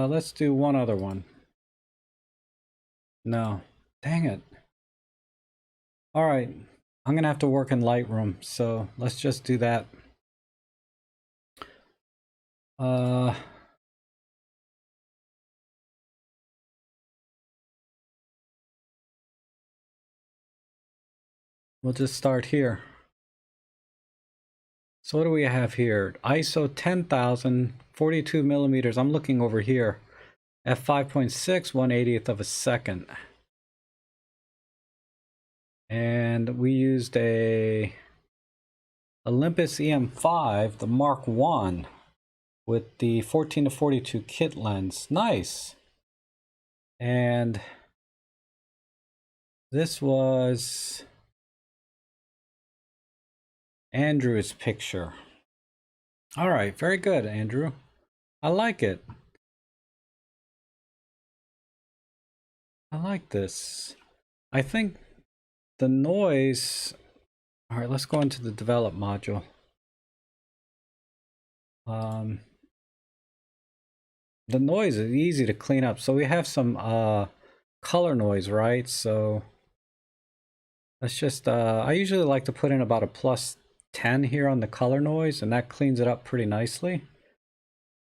let's do one other one. No. Dang it. All right. I'm gonna have to work in Lightroom, so let's just do that. We'll just start here. So what do we have here? ISO 10,000, 42 millimeters. I'm looking over here. f5.6, 1/80th of a second. And we used a Olympus EM5, the Mark 1, with the 14 to 42 kit lens. Nice. And this was Andrew's picture. All right, very good, Andrew. I like it. I like this. I think the noise... All right, let's go into the develop module. The noise is easy to clean up. So we have some color noise, right? So let's just, I usually like to put in about a +10 here on the color noise, and that cleans it up pretty nicely.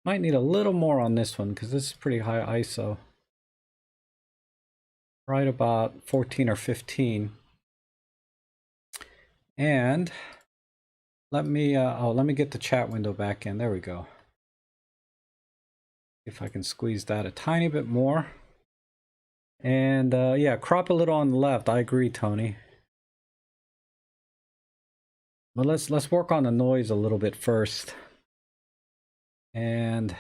Might need a little more on this one because this is pretty high ISO. Right about 14 or 15. And let me, let me get the chat window back in. There we go. If I can squeeze that a tiny bit more. And yeah, crop a little on the left. I agree, Tony. But let's work on the noise a little bit first. And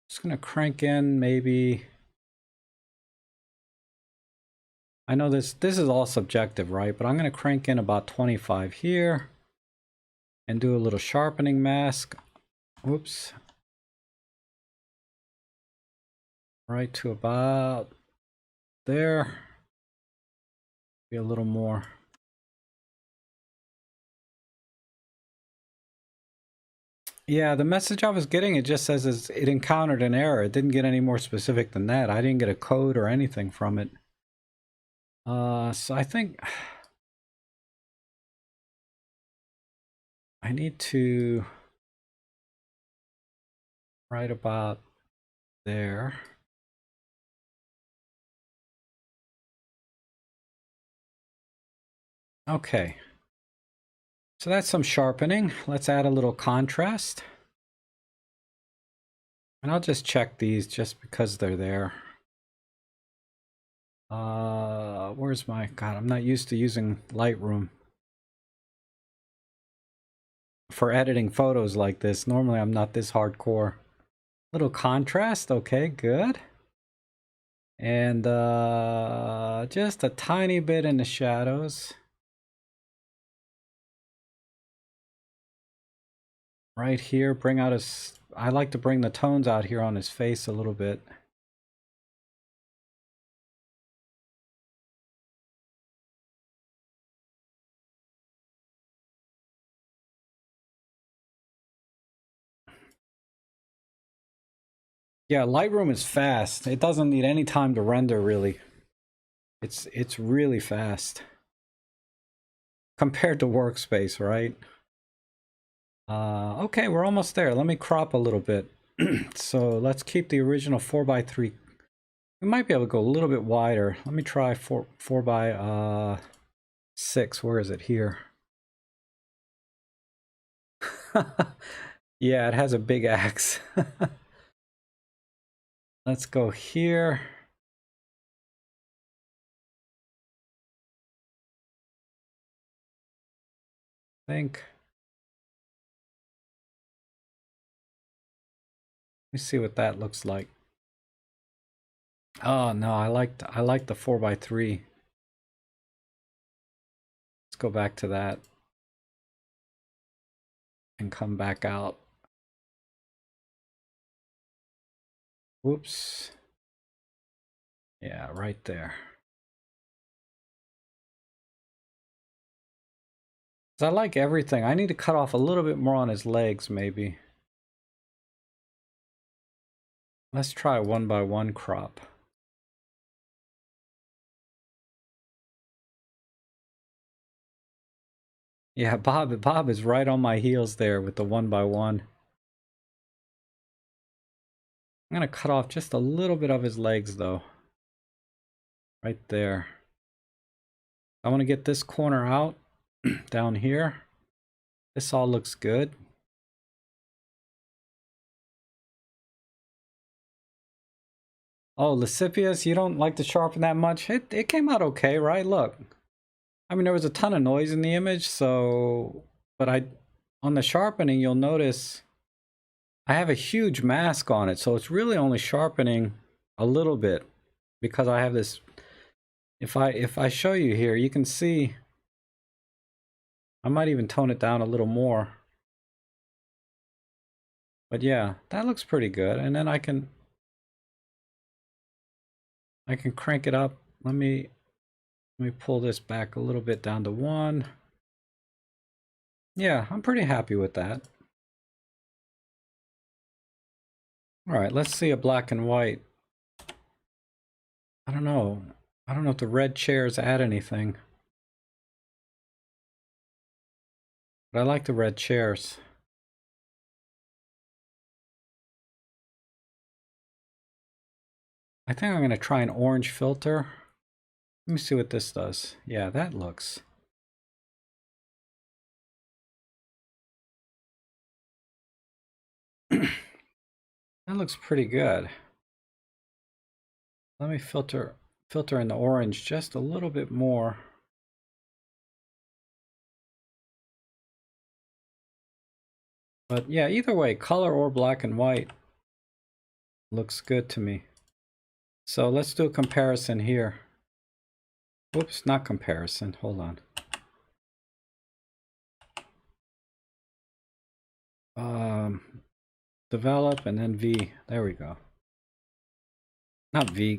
just gonna crank in maybe. I know this is all subjective, right? But I'm gonna crank in about 25 here and do a little sharpening mask. Whoops. Right to about there. Be a little more. Yeah, the message I was getting, it just says it encountered an error. It didn't get any more specific than that. I didn't get a code or anything from it. So I think I need to right about there. Okay. So that's some sharpening. Let's add a little contrast. And I'll just check these just because they're there. Where's my, God, I'm not used to using Lightroom for editing photos like this. Normally I'm not this hardcore. Little contrast, okay, good. And just a tiny bit in the shadows. Right here, bring out his, I like to bring the tones out here on his face a little bit. Yeah, Lightroom is fast. It doesn't need any time to render, really. It's really fast compared to Workspace, right? Okay, we're almost there. Let me crop a little bit. So let's keep the original 4:3. We might be able to go a little bit wider. Let me try 4:6. Where is it? Here. Yeah, it has a big axe. Let's go here. I think. Let me see what that looks like. Oh no, I like the 4:3. Let's go back to that and come back out. Whoops. Yeah, right there. I like everything. I need to cut off a little bit more on his legs, maybe. Let's try 1x1 crop. Yeah, Bob is right on my heels there with the 1x1. I'm gonna cut off just a little bit of his legs though. Right there. I want to get this corner out down here. This all looks good. Oh, Lascivious, you don't like to sharpen that much? It came out okay, right? Look. I mean, there was a ton of noise in the image, so... But on the sharpening, you'll notice I have a huge mask on it, so it's really only sharpening a little bit because I have this... If I show you here, you can see... I might even tone it down a little more. But yeah, that looks pretty good. And then I can crank it up. Let me pull this back a little bit down to 1. Yeah, I'm pretty happy with that. All right, let's see a black and white. I don't know. I don't know if the red chairs add anything. But I like the red chairs. I think I'm going to try an orange filter. Let me see what this does. Yeah, that looks... that looks pretty good. Let me filter in the orange just a little bit more. But yeah, either way, color or black and white looks good to me. So let's do a comparison here. Whoops, not comparison. Hold on. Develop and then V. There we go. Not V.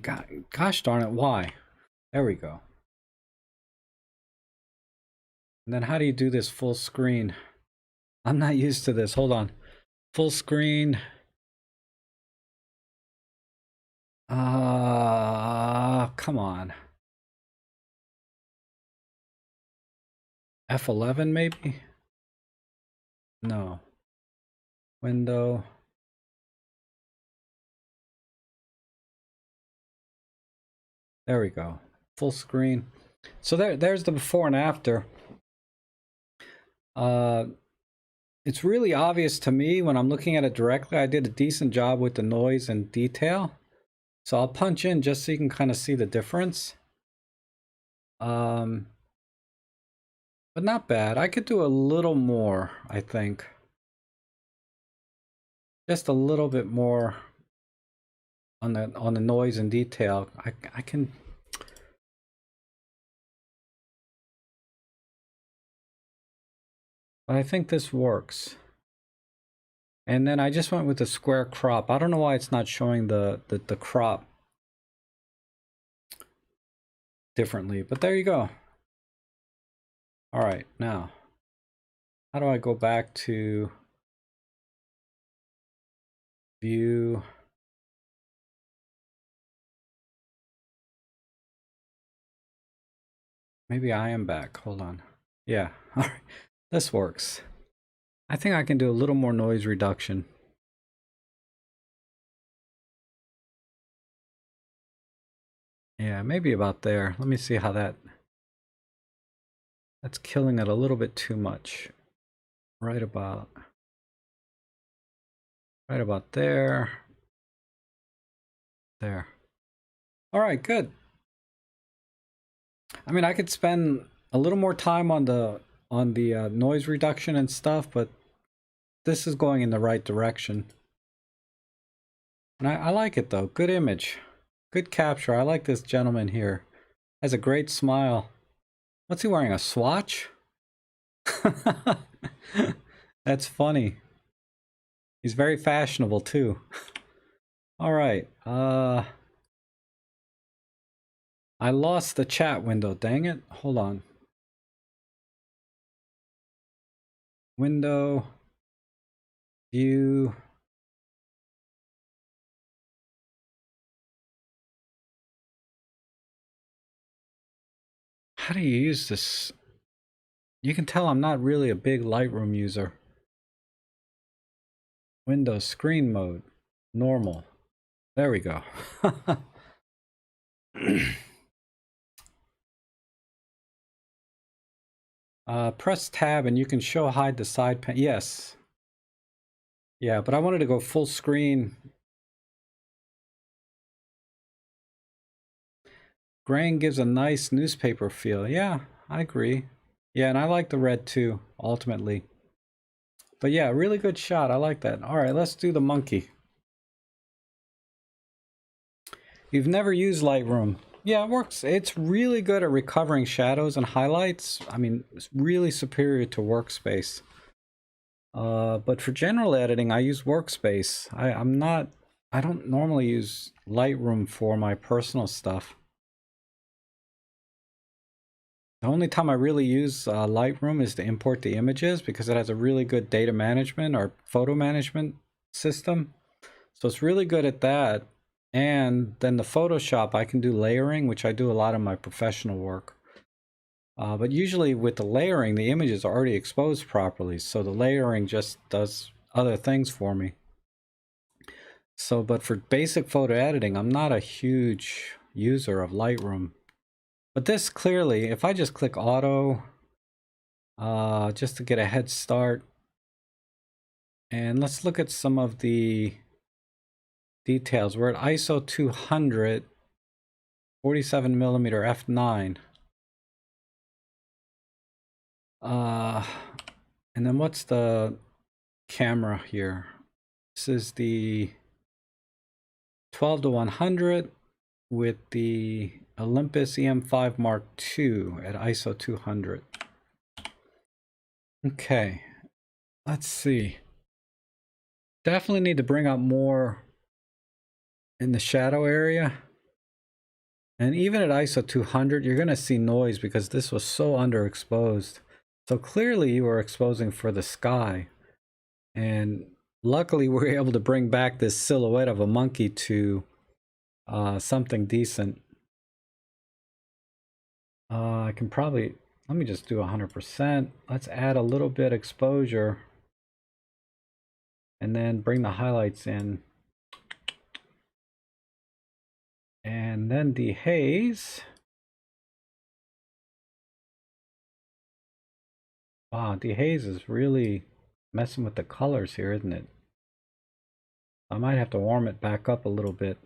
Gosh darn it, Y. There we go. And then how do you do this full screen? I'm not used to this. Hold on. Full screen. Come on. F11 maybe? No. Window. There we go. Full screen. So there's the before and after. It's really obvious to me when I'm looking at it directly. I did a decent job with the noise and detail. So I'll punch in just so you can kind of see the difference. But not bad. I could do a little more, I think. Just a little bit more on the noise and detail. I can... But I think this works. And then I just went with the square crop. I don't know why it's not showing the crop differently, but there you go. All right, now, how do I go back to view? Maybe I am back. Hold on. Yeah, all right, this works. I think I can do a little more noise reduction. Yeah, maybe about there. Let me see how that's killing it a little bit too much. Right about there. There. All right, good. I mean, I could spend a little more time on the noise reduction and stuff, but this is going in the right direction. And I like it though. Good image. Good capture. I like this gentleman here. Has a great smile. What's he wearing? A swatch? That's funny. He's very fashionable too. All right. I lost the chat window. Dang it. Hold on. Window. View. How do you use this? You can tell I'm not really a big Lightroom user. Windows screen mode, normal. There we go. Press tab and you can show hide the side pane. Yes. Yeah, but I wanted to go full screen. Graying gives a nice newspaper feel. Yeah, I agree. Yeah, and I like the red too, ultimately. But yeah, really good shot. I like that. All right, let's do the monkey. You've never used Lightroom. Yeah, it works. It's really good at recovering shadows and highlights. I mean, it's really superior to Workspace. But for general editing, I use Workspace. I don't normally use Lightroom for my personal stuff. The only time I really use Lightroom is to import the images because it has a really good data management or photo management system. So it's really good at that. And then the Photoshop, I can do layering, which I do a lot of my professional work. But usually with the layering, the images are already exposed properly. So the layering just does other things for me. So, but for basic photo editing, I'm not a huge user of Lightroom. But this clearly, if I just click auto, just to get a head start, and let's look at some of the details. We're at ISO 200, 47mm f9. And then what's the camera here? This is the 12-100 with the Olympus EM5 Mark II at ISO 200. Okay, let's see. Definitely need to bring out more in the shadow area. And even at ISO 200, you're going to see noise because this was so underexposed. So clearly you were exposing for the sky. And luckily we were able to bring back this silhouette of a monkey to something decent. I can probably, let me just do 100%. Let's add a little bit exposure and then bring the highlights in. And then dehaze. Wow, dehaze is really messing with the colors here, isn't it? I might have to warm it back up a little bit.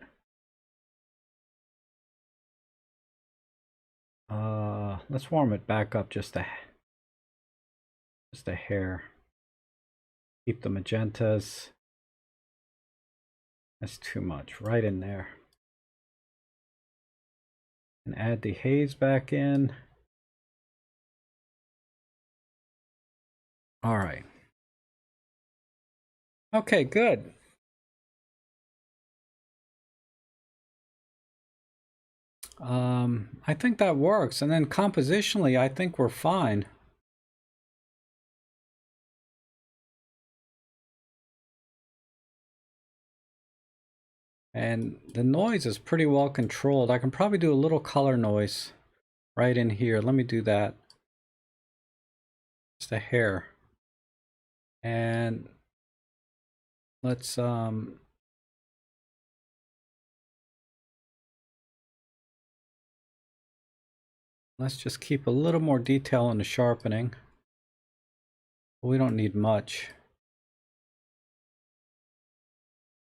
Let's warm it back up just a hair. Keep the magentas. That's too much, right in there. And add the haze back in. All right. Okay, good. I think that works. And then compositionally, I think we're fine. And the noise is pretty well controlled. I can probably do a little color noise right in here. Let me do that. Just a hair. And let's just keep a little more detail in the sharpening. We don't need much.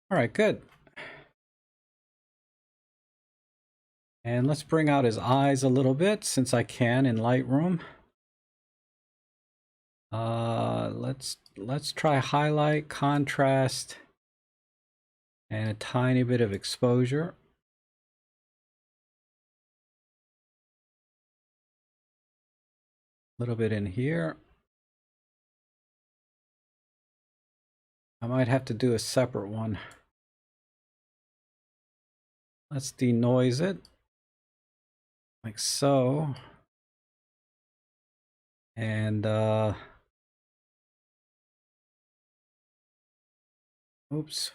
All right, good. And let's bring out his eyes a little bit since I can in Lightroom. Let's try highlight, contrast, and a tiny bit of exposure. A little bit in here. I might have to do a separate one. Let's denoise it like so. And oops.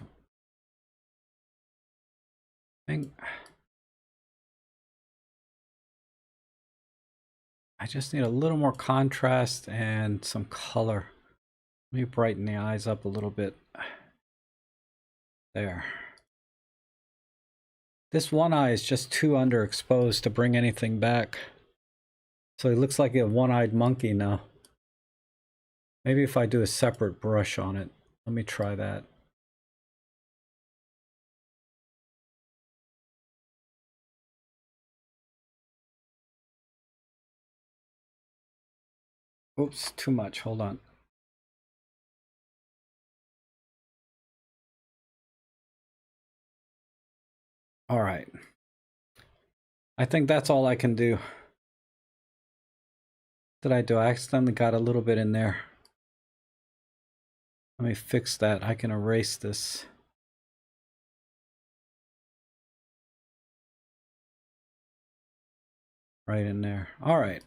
I just need a little more contrast and some color. Let me brighten the eyes up a little bit. There. This one eye is just too underexposed to bring anything back. So he looks like a one-eyed monkey now. Maybe if I do a separate brush on it. Let me try that. Oops, too much. Hold on. All right. I think that's all I can do. What did I do? I accidentally got a little bit in there. Let me fix that. I can erase this. Right in there. All right.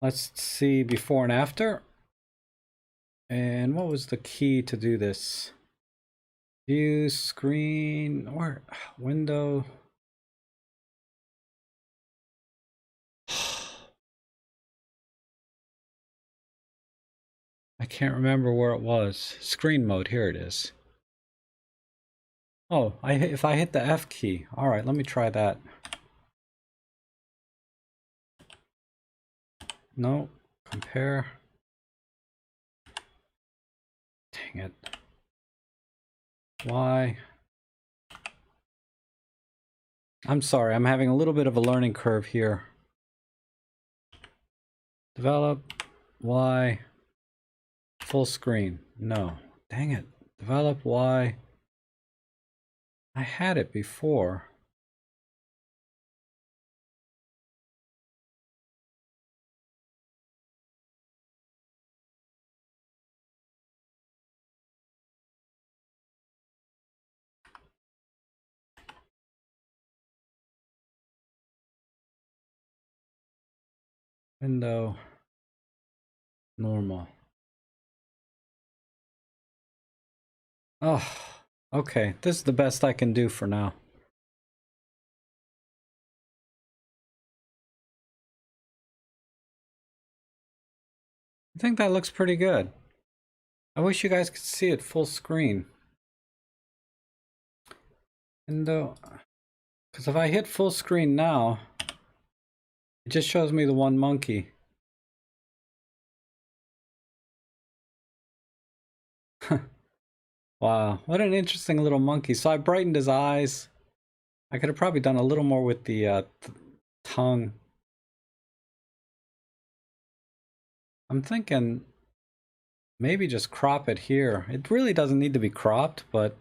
Let's see before and after. And what was the key to do this? View, screen, or window. I can't remember where it was. Screen mode, here it is. Oh, if I hit the F key. All right, let me try that. No, compare. Dang it. Why? I'm sorry, I'm having a little bit of a learning curve here. Develop, Y, full screen. No, dang it. Develop, Y. I had it before. Window, normal. Oh, okay. This is the best I can do for now. I think that looks pretty good. I wish you guys could see it full screen. Window, because if I hit full screen now, it just shows me the one monkey. Wow, what an interesting little monkey. So I brightened his eyes. I could have probably done a little more with the tongue. I'm thinking maybe just crop it here. It really doesn't need to be cropped, but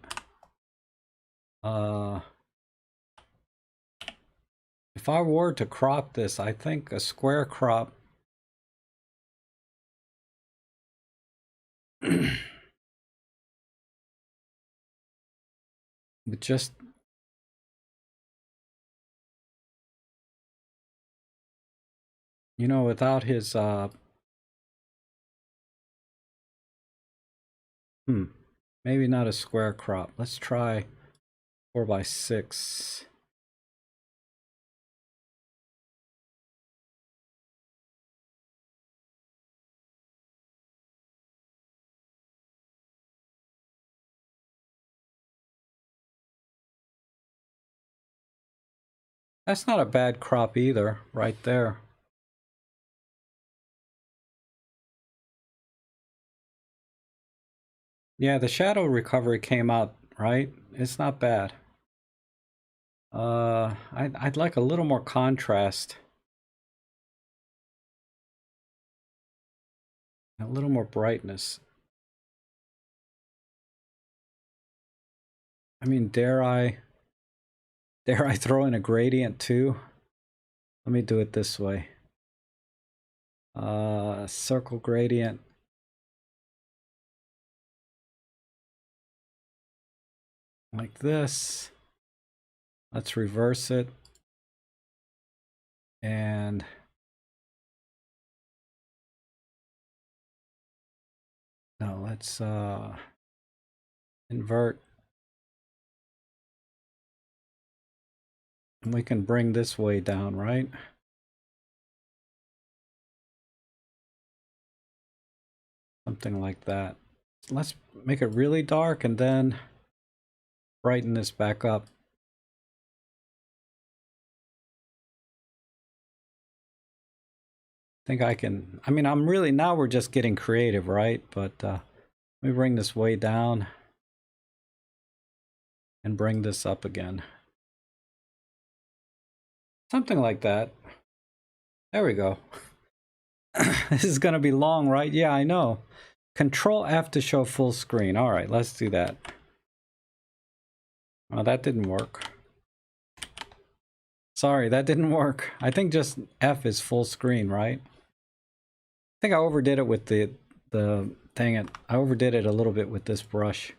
if I were to crop this, I think a square crop with just without his maybe not a square crop. Let's try 4x6. That's not a bad crop either, right there. Yeah, the shadow recovery came out right. It's not bad. I'd like a little more contrast. A little more brightness. I mean, dare I throw in a gradient too? Let me do it this way. Circle gradient. Like this. Let's reverse it. And no, let's invert. And we can bring this way down, right? Something like that. Let's make it really dark and then brighten this back up. I think I can, I mean, I'm really, now we're just getting creative, right? But let me bring this way down and bring this up again. Something like that. There we go. This is going to be long, right? Yeah, I know. Control F to show full screen. All right, let's do that. Oh, that didn't work. Sorry, that didn't work. I think just F is full screen, right? I think I overdid it with the dang it. I overdid it a little bit with this brush.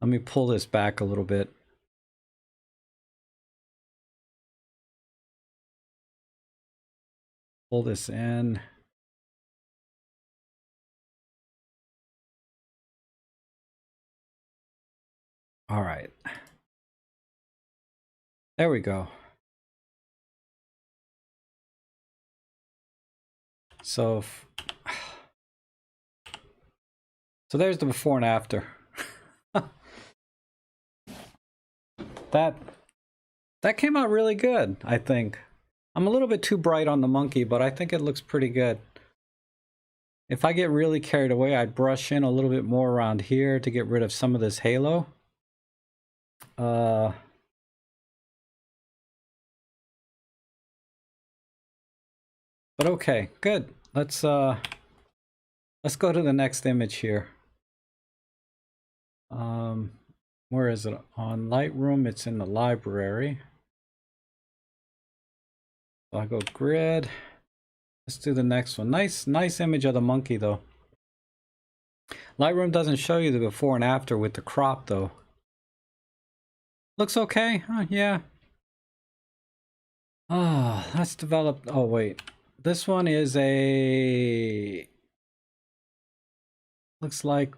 Let me pull this back a little bit. Pull this in. All right. There we go. So there's the before and after. That came out really good, I think. I'm a little bit too bright on the monkey, but I think it looks pretty good. If I get really carried away, I'd brush in a little bit more around here to get rid of some of this halo. But okay, good. Let's go to the next image here. Where is it? On Lightroom, it's in the library. So I go grid. Let's do the next one. Nice image of the monkey though. Lightroom doesn't show you the before and after with the crop though. Looks okay. Yeah. Oh, let's develop. Oh wait, this one is a. Looks like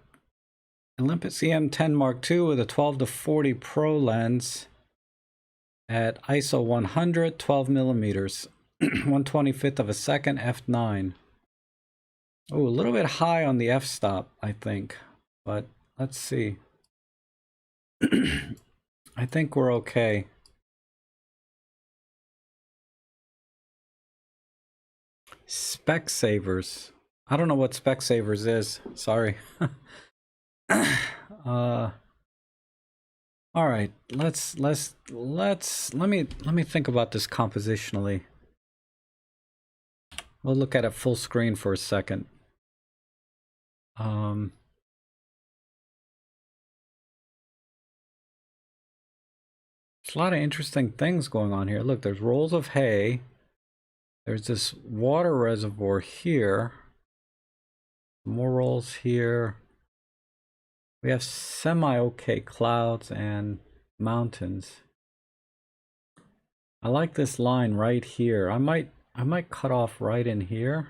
Olympus EM10 Mark II with a 12-40 Pro lens at ISO 100, 12 millimeters, 1/25 of a second, f9. Oh, a little bit high on the f-stop, I think, but let's see. I think we're okay. Specsavers. I don't know what Specsavers is. Sorry. All right. Let me think about this compositionally. We'll look at it full screen for a second. There's a lot of interesting things going on here. Look, there's rolls of hay. There's this water reservoir here. More rolls here. We have semi-okay clouds and mountains. I like this line right here. I might cut off right in here.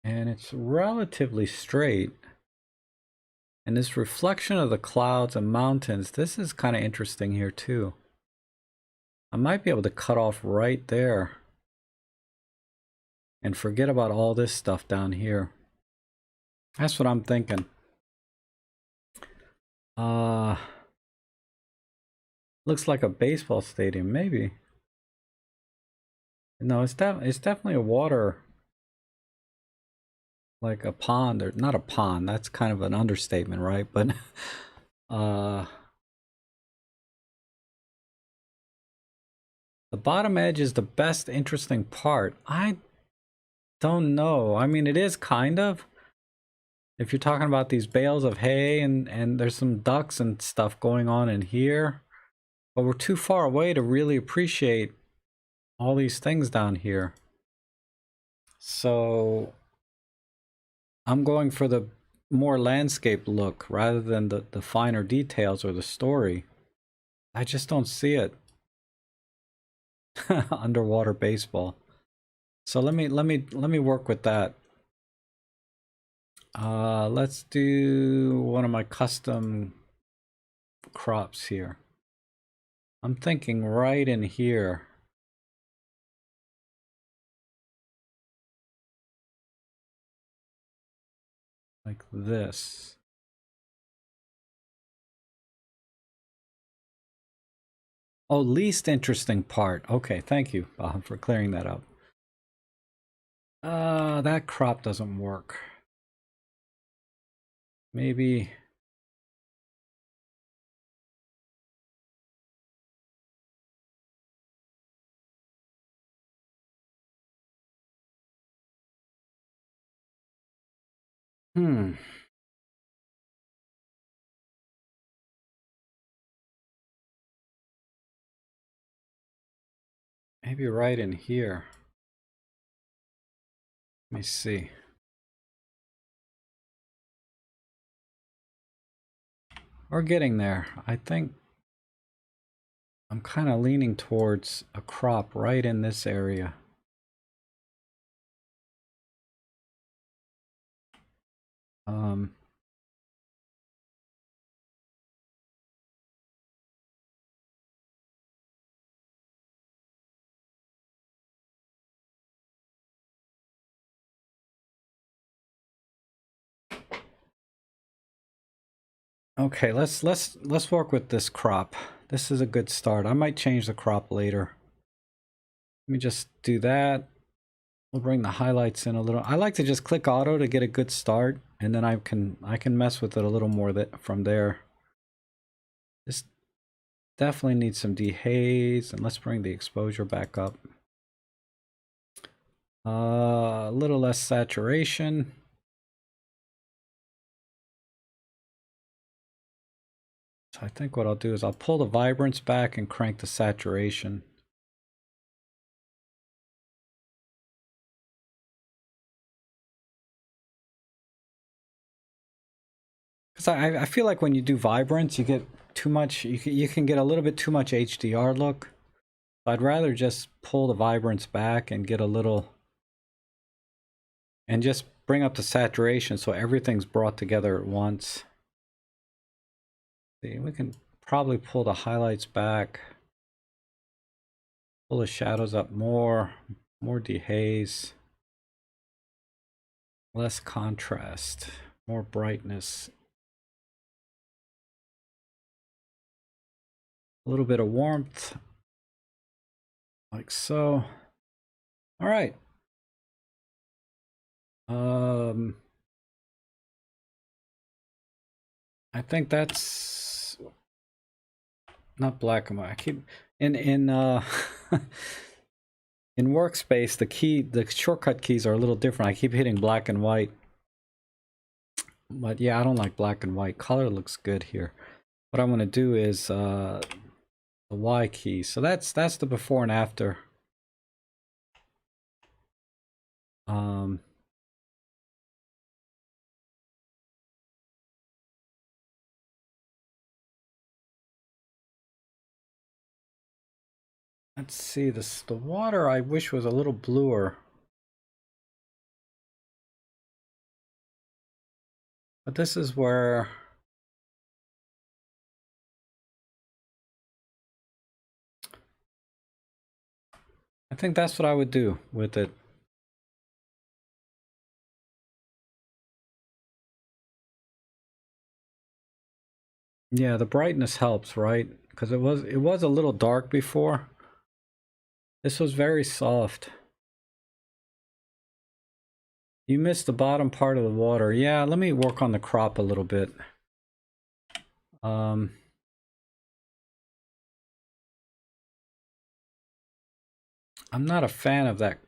And it's relatively straight. And this reflection of the clouds and mountains, this is kind of interesting here too. I might be able to cut off right there and forget about all this stuff down here. That's what I'm thinking. Looks like a baseball stadium, maybe. No, it's definitely a water, like a pond, or not a pond. That's kind of an understatement, right? But the bottom edge is the best interesting part. I don't know. I mean, it is kind of. If you're talking about these bales of hay and there's some ducks and stuff going on in here, but we're too far away to really appreciate all these things down here. So I'm going for the more landscape look rather than the finer details or the story. I just don't see it. Underwater baseball. So let me work with that. Let's do one of my custom crops here. I'm thinking right in here. Like this. Oh, least interesting part. Okay, thank you, Bob, for clearing that up. That crop doesn't work. Maybe... Hmm. Maybe right in here. Let me see. We're getting there. I think I'm kind of leaning towards a crop right in this area. Um, okay, let's work with this crop. This is a good start. I might change the crop later. Let me just do that. We'll bring the highlights in a little. I like to just click auto to get a good start, and then I can mess with it a little more from there. This definitely needs some dehaze, and let's bring the exposure back up. A little less saturation. So I think what I'll do is I'll pull the vibrance back and crank the saturation. Because I feel like when you do vibrance, you get too much, you can get a little bit too much HDR look. I'd rather just pull the vibrance back and get a little, and just bring up the saturation so everything's brought together at once. See, we can probably pull the highlights back, pull the shadows up more dehaze, less contrast, more brightness, a little bit of warmth, like so. All right. I think that's not black and white. I keep in in Workspace, the shortcut keys are a little different. I keep hitting black and white. But yeah, I don't like black and white. Color looks good here. What I want to do is the Y key. So that's the before and after. Um, let's see, the water I wish was a little bluer. But this is where I think that's what I would do with it. Yeah, the brightness helps, right? Because it was a little dark before. This was very soft. You missed the bottom part of the water. Yeah, let me work on the crop a little bit. I'm not a fan of that.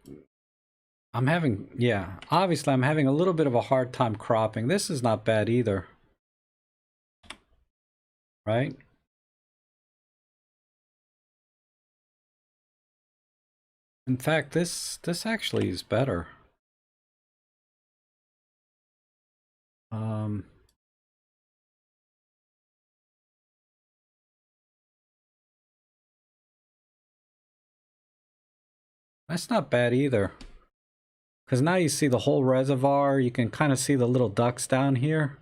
Yeah, obviously I'm having a little bit of a hard time cropping. This is not bad either. Right? In fact, this actually is better. Um, that's not bad either. Because now you see the whole reservoir. You can kind of see the little ducts down here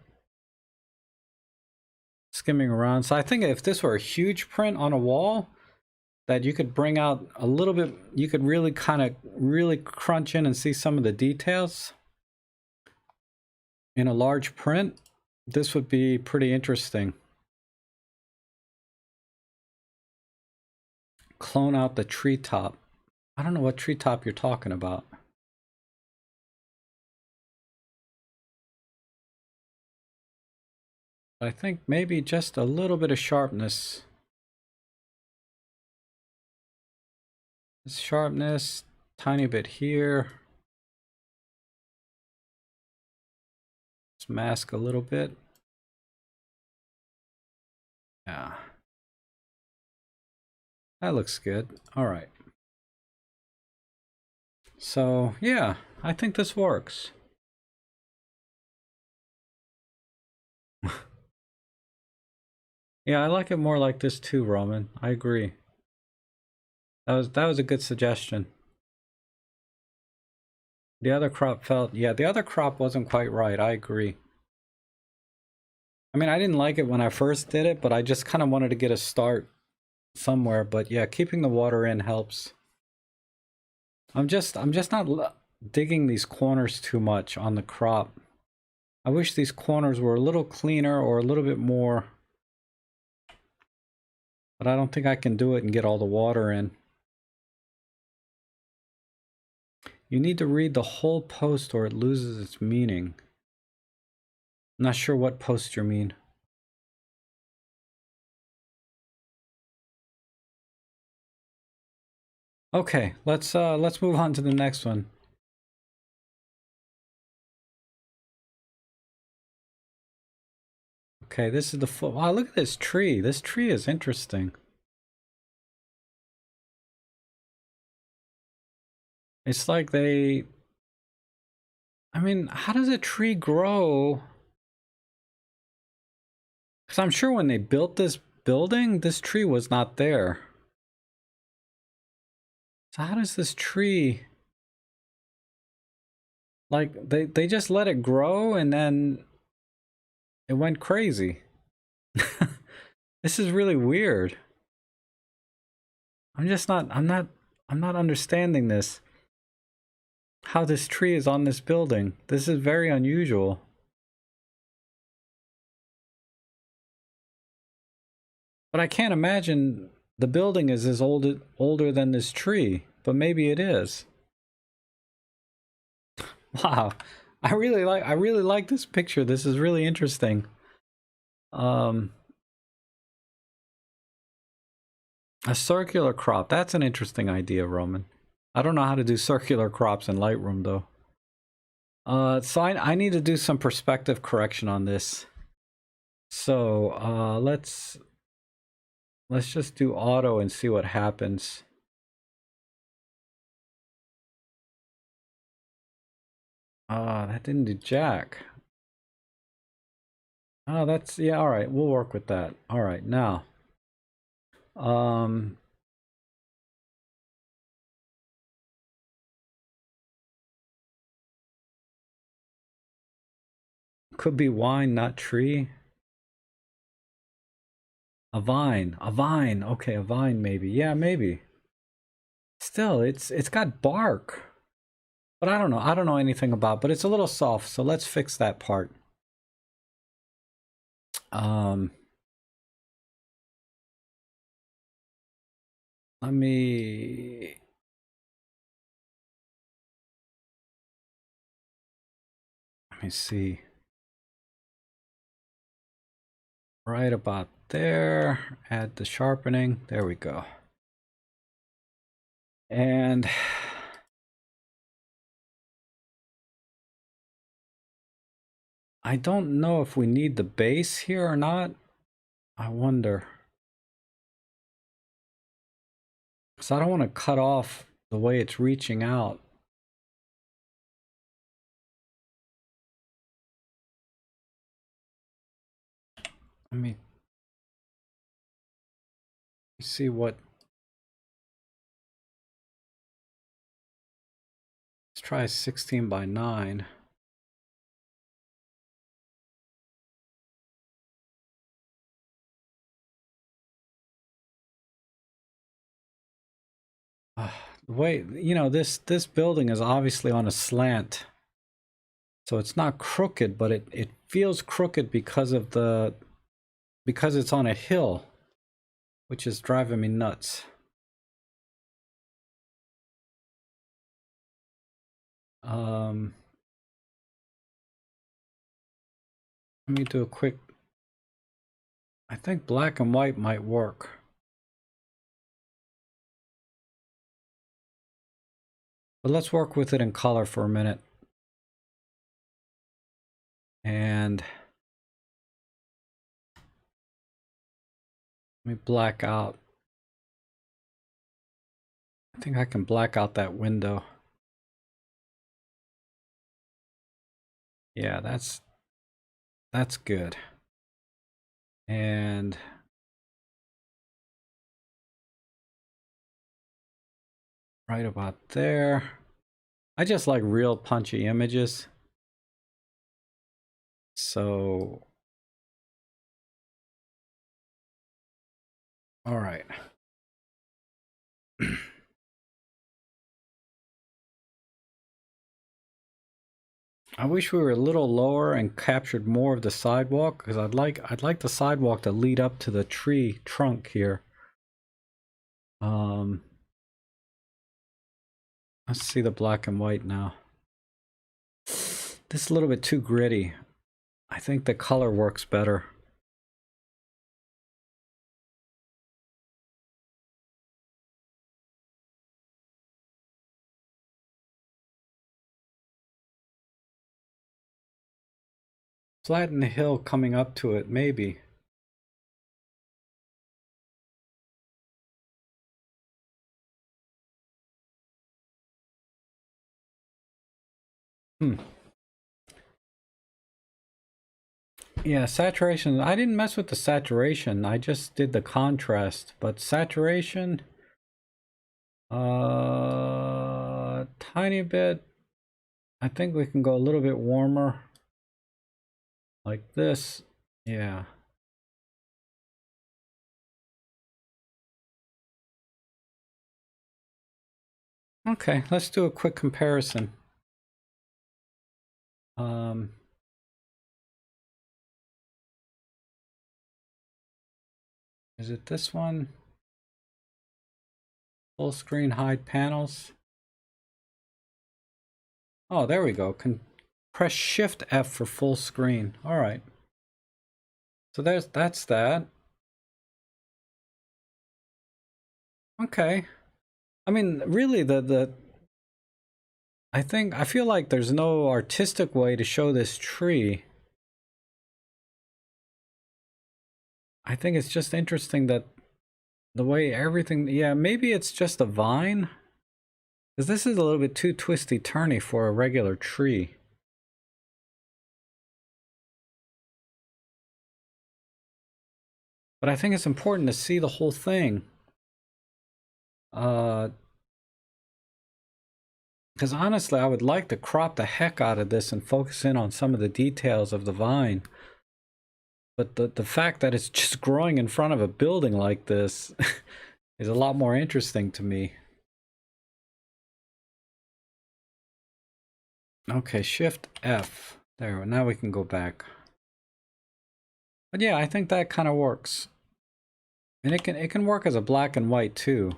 skimming around. So I think if this were a huge print on a wall, that you could bring out a little bit, you could really kind of really crunch in and see some of the details in a large print. This would be pretty interesting. Clone out the treetop. I don't know what treetop you're talking about. I think maybe just a little bit of sharpness. Sharpness, tiny bit here. Let's mask a little bit. Yeah. That looks good. All right. So, yeah, I think this works. Yeah, I like it more like this too, Roman. I agree. That was a good suggestion. The other crop felt, yeah, the other crop wasn't quite right. I agree. I mean, I didn't like it when I first did it, but I just kind of wanted to get a start somewhere. But yeah, keeping the water in helps. I'm just not digging these corners too much on the crop. I wish these corners were a little cleaner or a little bit more, but I don't think I can do it and get all the water in. You need to read the whole post or it loses its meaning. I'm not sure what post you mean. Okay, let's move on to the next one. Okay, this is the full. Wow, look at this tree. This tree is interesting. It's like they. I mean, how does a tree grow? Because I'm sure when they built this building, this tree was not there. So how does this tree, like they just let it grow and then it went crazy. This is really weird. I'm not understanding this. How this tree is on this building. This is very unusual. But I can't imagine the building is as older than this tree, but maybe it is. Wow. I really like this picture. This is really interesting. A circular crop. That's an interesting idea, Roman. I don't know how to do circular crops in Lightroom though. So I need to do some perspective correction on this. So let's just do auto and see what happens. That didn't do jack. Oh, that's, yeah, all right, we'll work with that. All right, now. Could be wine, not tree. A vine, okay, a vine maybe. Yeah, maybe. Still, it's got bark. But I don't know anything about, but it's a little soft, so let's fix that part. Let me see. Right about there. Add the sharpening. There we go. And I don't know if we need the base here or not. I wonder. So I don't want to cut off the way it's reaching out. Let me see what try 16 by 9. Wait, you know, this building is obviously on a slant. So it's not crooked, but it feels crooked because of because it's on a hill, which is driving me nuts. Let me do a quick, I think black and white might work. But let's work with it in color for a minute. And let me black out. I think I can black out that window. Yeah, that's good. And right about there. I just like real punchy images. So, all right. I wish we were a little lower and captured more of the sidewalk, because I'd like the sidewalk to lead up to the tree trunk here. Let's see the black and white now. This is a little bit too gritty. I think the color works better. Flatten the hill coming up to it, maybe. Yeah, saturation. I didn't mess with the saturation. I just did the contrast. But saturation, tiny bit. I think we can go a little bit warmer. Like this. Yeah. Okay, let's do a quick comparison. Is it this one? Full screen hide panels. Oh, there we go. Press Shift F for full screen. All right. So that's that. Okay. I mean, really, I feel like there's no artistic way to show this tree. I think it's just interesting that the way everything, yeah, maybe it's just a vine. Because this is a little bit too twisty-turny for a regular tree. But I think it's important to see the whole thing. Because honestly, I would like to crop the heck out of this and focus in on some of the details of the vine. But the fact that it's just growing in front of a building like this is a lot more interesting to me. Okay, Shift F. There, now we can go back. But yeah, I think that kind of works. And it can work as a black and white too.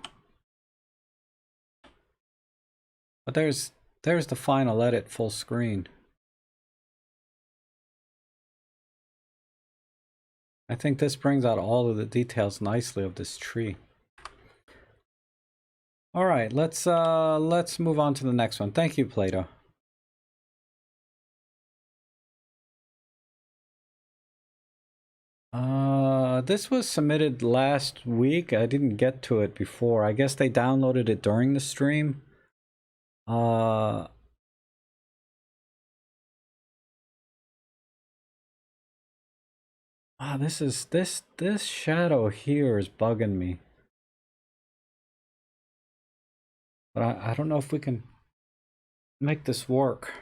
But there's the final edit full screen. I think this brings out all of the details nicely of this tree. All right, let's move on to the next one. Thank you, Plato. This was submitted last week. I didn't get to it before. I guess they downloaded it during the stream. This shadow here is bugging me. But I don't know if we can. make this work.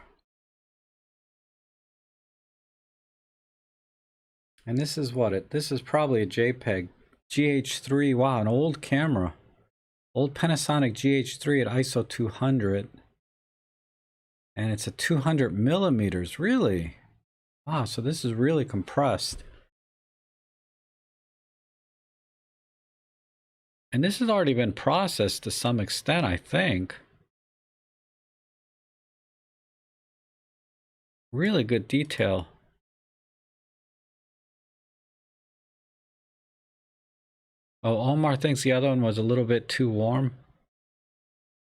And this is what this is probably a JPEG. GH3, wow, an old camera. Old Panasonic GH3 at ISO 200. And it's a 200 millimeters, really? Wow, so this is really compressed. And this has already been processed to some extent, I think. Really good detail. Oh, Omar thinks the other one was a little bit too warm.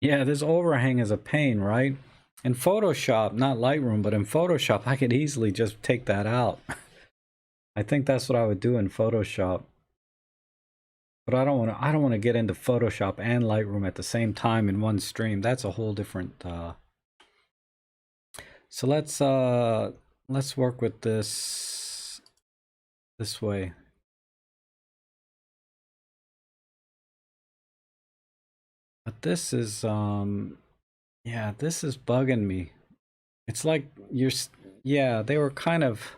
Yeah, this overhang is a pain, right? In Photoshop, not Lightroom, but in Photoshop, I could easily just take that out. I think that's what I would do in Photoshop. But I don't want to get into Photoshop and Lightroom at the same time in one stream. That's a whole different So let's work with this way. But this is yeah, this is bugging me. It's like yeah, they were kind of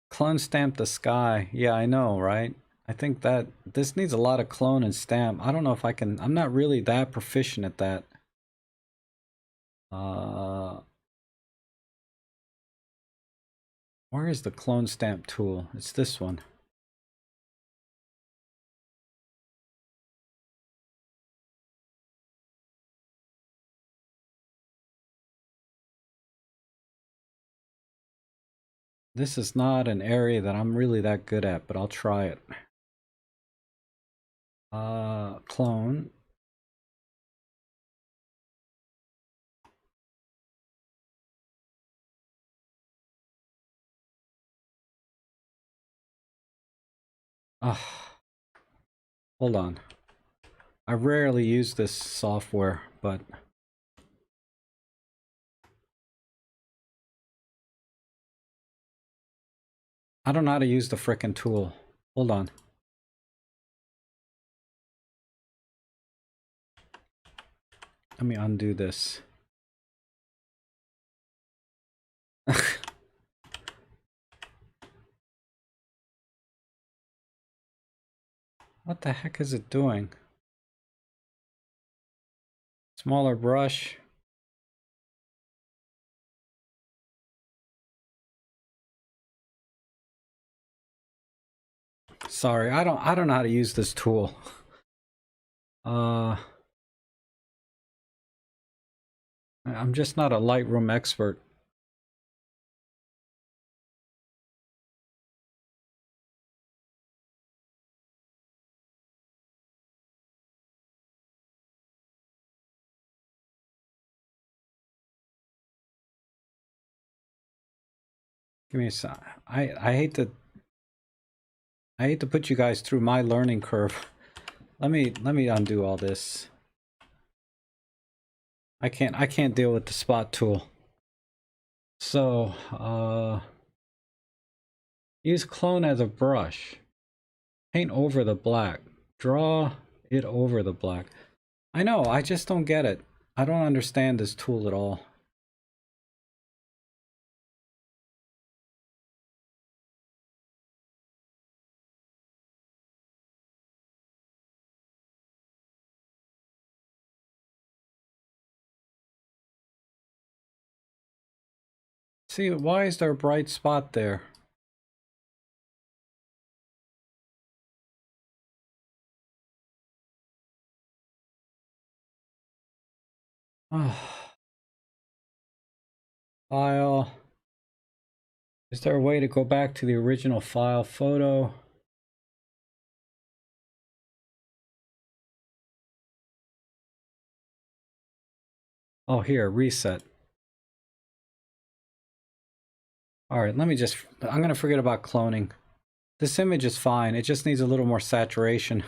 clone stamp the sky. Yeah, I know, right? I think that this needs a lot of clone and stamp. I don't know if I can. I'm not really that proficient at that. Where is the clone stamp tool? It's this one. This is not an area that I'm really that good at, but I'll try it. Clone. Hold on. I rarely use this software, but I don't know how to use the frickin' tool. Hold on. Let me undo this. What the heck is it doing? Smaller brush. Sorry, I don't know how to use this tool. I'm just not a Lightroom expert. Give me a sec. I hate to put you guys through my learning curve. Let me undo all this. I can't deal with the spot tool. So, use clone as a brush. Paint over the black. Draw it over the black. I know, I just don't get it. I don't understand this tool at all. See, why is there a bright spot there? File. Is there a way to go back to the original file photo? Oh, here, reset. All right, let me just, I'm going to forget about cloning. This image is fine. It just needs a little more saturation.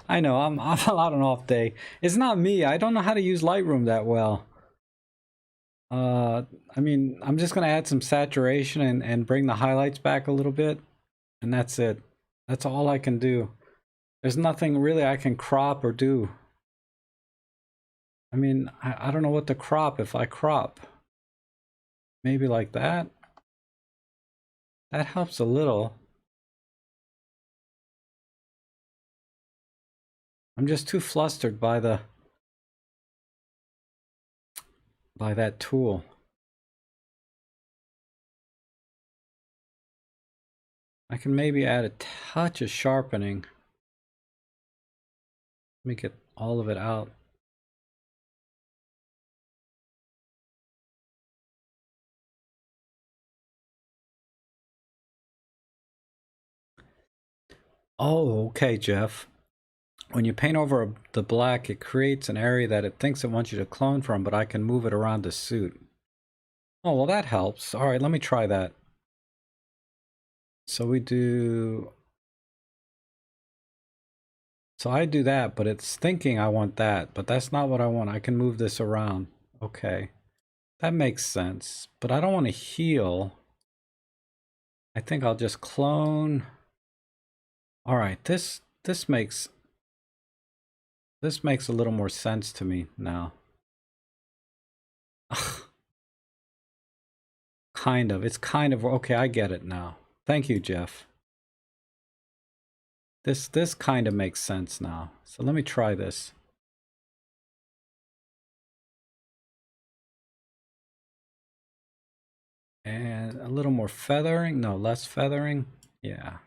I know, I'm on an off day. It's not me. I don't know how to use Lightroom that well. I mean, I'm just going to add some saturation and bring the highlights back a little bit. And that's it. That's all I can do. There's nothing really I can crop or do. I mean, I don't know what to crop if I crop. Maybe like that. That helps a little. I'm just too flustered by that tool. I can maybe add a touch of sharpening. Let me get all of it out. Oh, okay, Jeff. When you paint over the black, it creates an area that it thinks it wants you to clone from, but I can move it around the suit. Oh, well, that helps. All right, let me try that. So we do... So I do that, but it's thinking I want that, but that's not what I want. I can move this around. Okay, that makes sense, but I don't want to heal. I think I'll just clone. All right, this makes a little more sense to me now. Kind of. It's kind of okay. I get it now. Thank you, Jeff. This kind of makes sense now. So let me try this. And a little more feathering. No, less feathering. Yeah.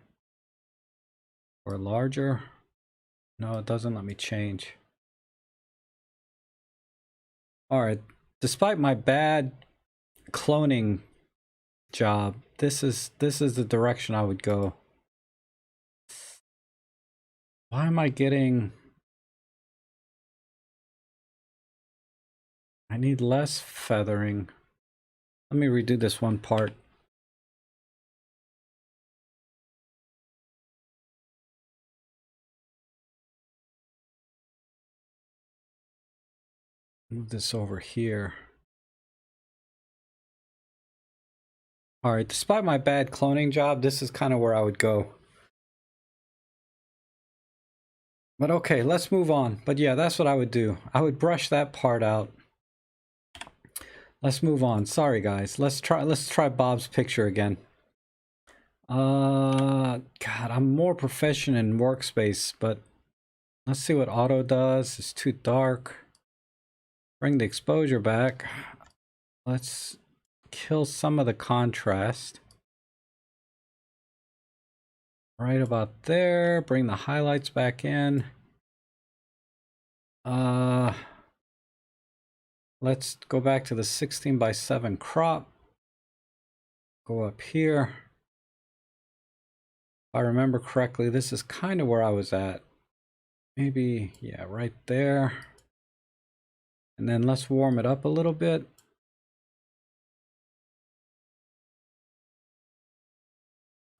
Or larger. No, it doesn't let me change. All right. Despite my bad cloning job, this is the direction I would go. Why am I getting... I need less feathering. Let me redo this one part. Move this over here. All right, despite my bad cloning job, this is kind of where I would go. But okay, let's move on. But yeah, that's what I would do. I would brush that part out. Let's move on. Sorry guys. Let's try Bob's picture again. God, I'm more proficient in Workspace, but let's see what auto does. It's too dark. Bring the exposure back. Let's kill some of the contrast. Right about there. Bring the highlights back in. Let's go back to the 16:7 crop. Go up here. If I remember correctly, this is kind of where I was at. Maybe, yeah, right there. And then let's warm it up a little bit.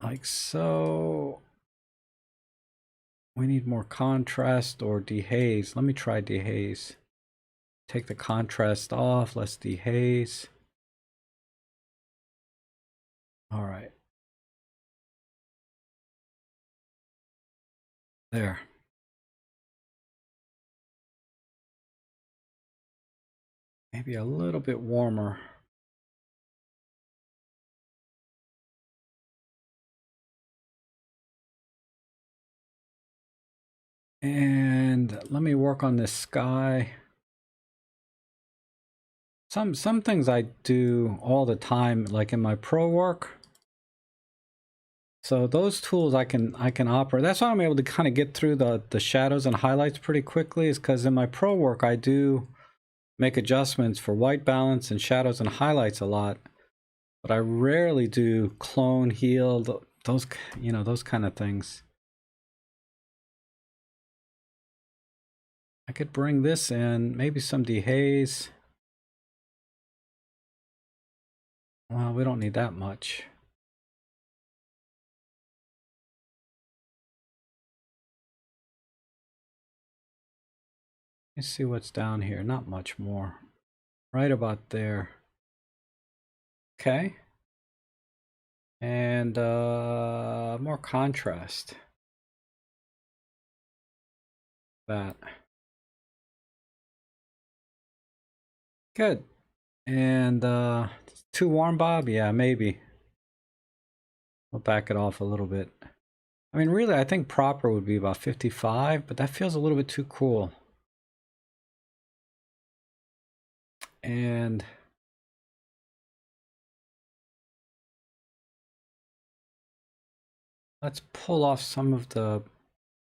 Like so. We need more contrast or dehaze. Let me try dehaze. Take the contrast off. Let's dehaze. All right. There. Maybe a little bit warmer. And let me work on this sky. Some things I do all the time, like in my pro work. So those tools I can operate. That's why I'm able to kind of get through the shadows and highlights pretty quickly, is because in my pro work I do make adjustments for white balance and shadows and highlights a lot, but I rarely do clone, heal, those, you know, those kind of things. I could bring this in, maybe some dehaze. Well, we don't need that much. Let's see what's down here. Not much more. Right about there. Okay. And more contrast. that. Good. And too warm, Bob? Yeah, maybe. We'll back it off a little bit. I mean, really, I think proper would be about 55, but that feels a little bit too cool. And let's pull off some of the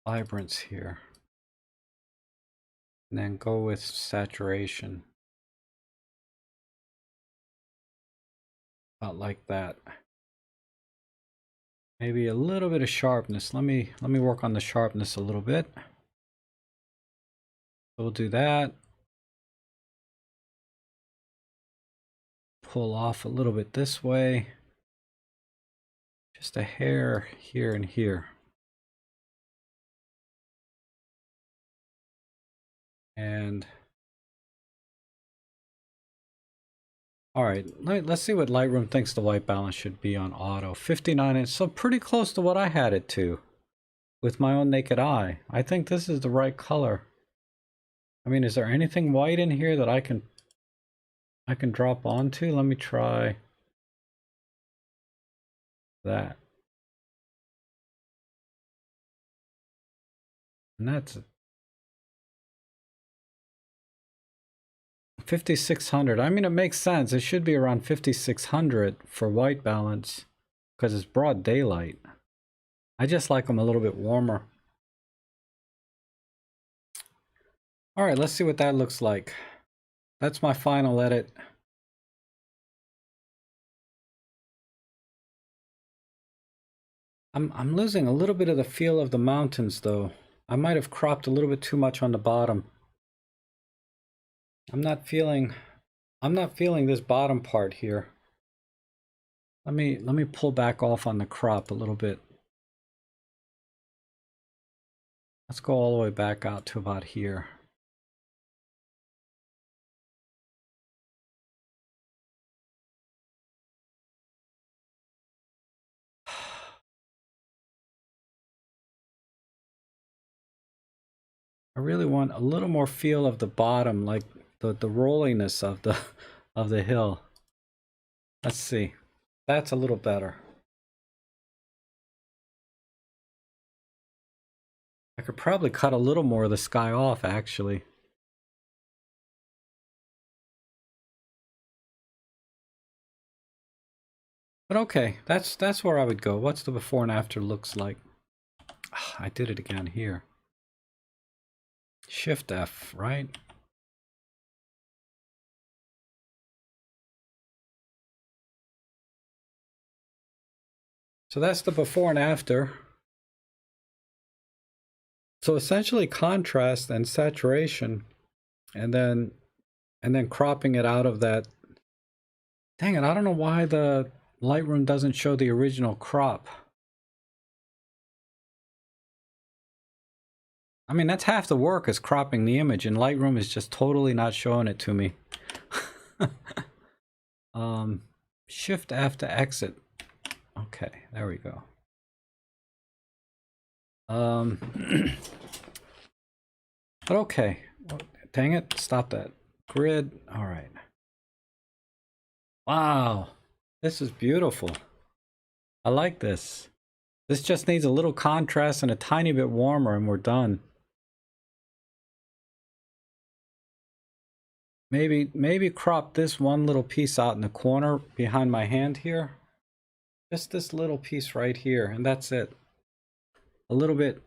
vibrance here. And then go with saturation. About like that. Maybe a little bit of sharpness. Let me work on the sharpness a little bit. We'll do that. Pull off a little bit this way. Just a hair here and here. And all right, let's see what Lightroom thinks the white balance should be on auto. 59 inch, so pretty close to what I had it to with my own naked eye. I think this is the right color. I mean, is there anything white in here that I can drop onto? Let me try that. And that's 5600. I mean, it makes sense. It should be around 5600 for white balance because it's broad daylight. I just like them a little bit warmer. All right, let's see what that looks like. That's my final edit. I'm losing a little bit of the feel of the mountains though. I might have cropped a little bit too much on the bottom. I'm not feeling this bottom part here. Let me pull back off on the crop a little bit. Let's go all the way back out to about here. I really want a little more feel of the bottom, like the rolliness of the hill. Let's see. That's a little better. I could probably cut a little more of the sky off, actually. But okay, that's where I would go. What's the before and after looks like? I did it again here. Shift F, right? So that's the before and after. So essentially contrast and saturation, and then cropping it out of that. Dang it, I don't know why the Lightroom doesn't show the original crop. I mean, that's half the work is cropping the image, and Lightroom is just totally not showing it to me. Shift F to exit. Okay, there we go. But okay, dang it, stop that. Grid, all right. Wow, this is beautiful. I like this. This just needs a little contrast and a tiny bit warmer and we're done. Maybe crop this one little piece out in the corner behind my hand here. Just this little piece right here, and that's it. A little bit,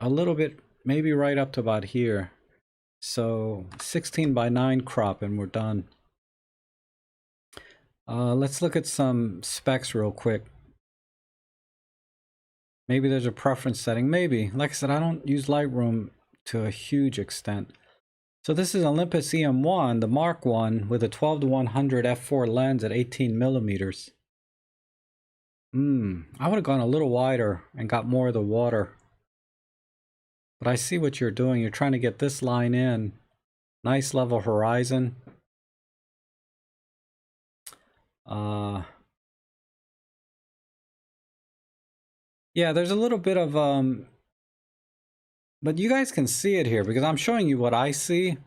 maybe right up to about here. So 16:9 crop and we're done. Let's look at some specs real quick. Maybe there's a preference setting. Maybe. Like I said, I don't use Lightroom to a huge extent. So this is Olympus EM1, the Mark 1, with a 12-100 f4 lens at 18 millimeters. I would have gone a little wider and got more of the water. But I see what you're doing. You're trying to get this line in. Nice level horizon. Yeah, there's a little bit of But you guys can see it here because I'm showing you what I see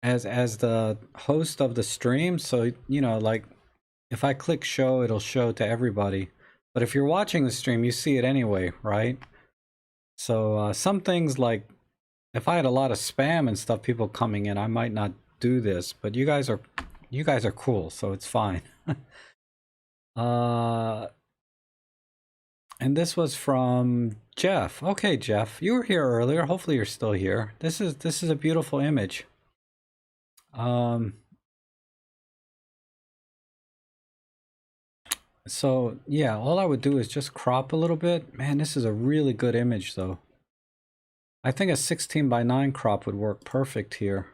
as the host of the stream. So, you know, like if I click show, it'll show to everybody. But if you're watching the stream, you see it anyway, right? So some things, like if I had a lot of spam and stuff, people coming in, I might not do this. But you guys are cool, so it's fine. And this was from Jeff. Okay, Jeff, you were here earlier. Hopefully you're still here. This is a beautiful image. So yeah, all I would do is just crop a little bit. Man, this is a really good image though. I think a 16:9 crop would work perfect here.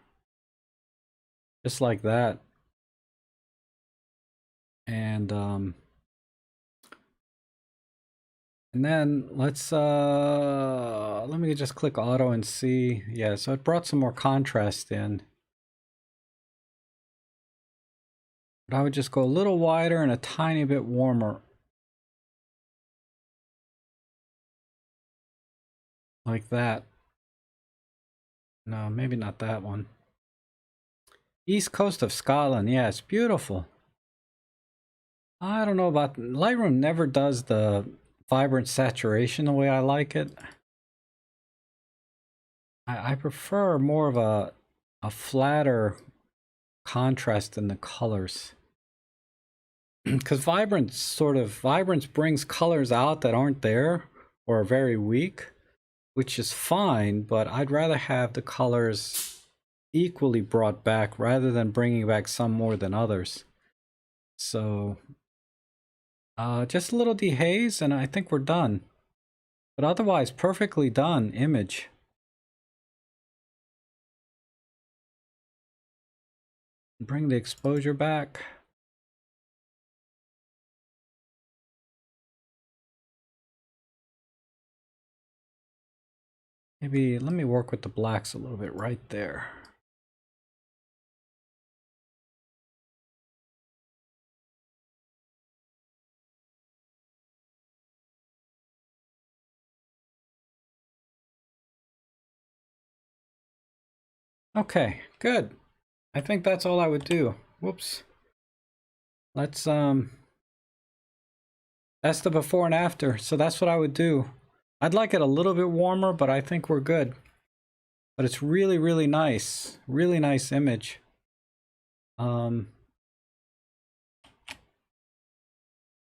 Just like that. And then let's let me just click auto and see. Yeah, so it brought some more contrast in. But I would just go a little wider and a tiny bit warmer. Like that. No, maybe not that one. East coast of Scotland. Yeah, it's beautiful. I don't know about Lightroom. Never does the vibrant saturation the way I like it. I prefer more of a flatter contrast in the colors. Because vibrance brings colors out that aren't there or are very weak, which is fine, but I'd rather have the colors equally brought back rather than bringing back some more than others. So just a little dehaze and I think we're done. But otherwise, perfectly done image. Bring the exposure back. Maybe let me work with the blacks a little bit right there. Okay, good. I think that's all I would do. Whoops. Let's that's the before and after. So that's what I would do. I'd like it a little bit warmer, but I think we're good. But it's really, really nice. Really nice image.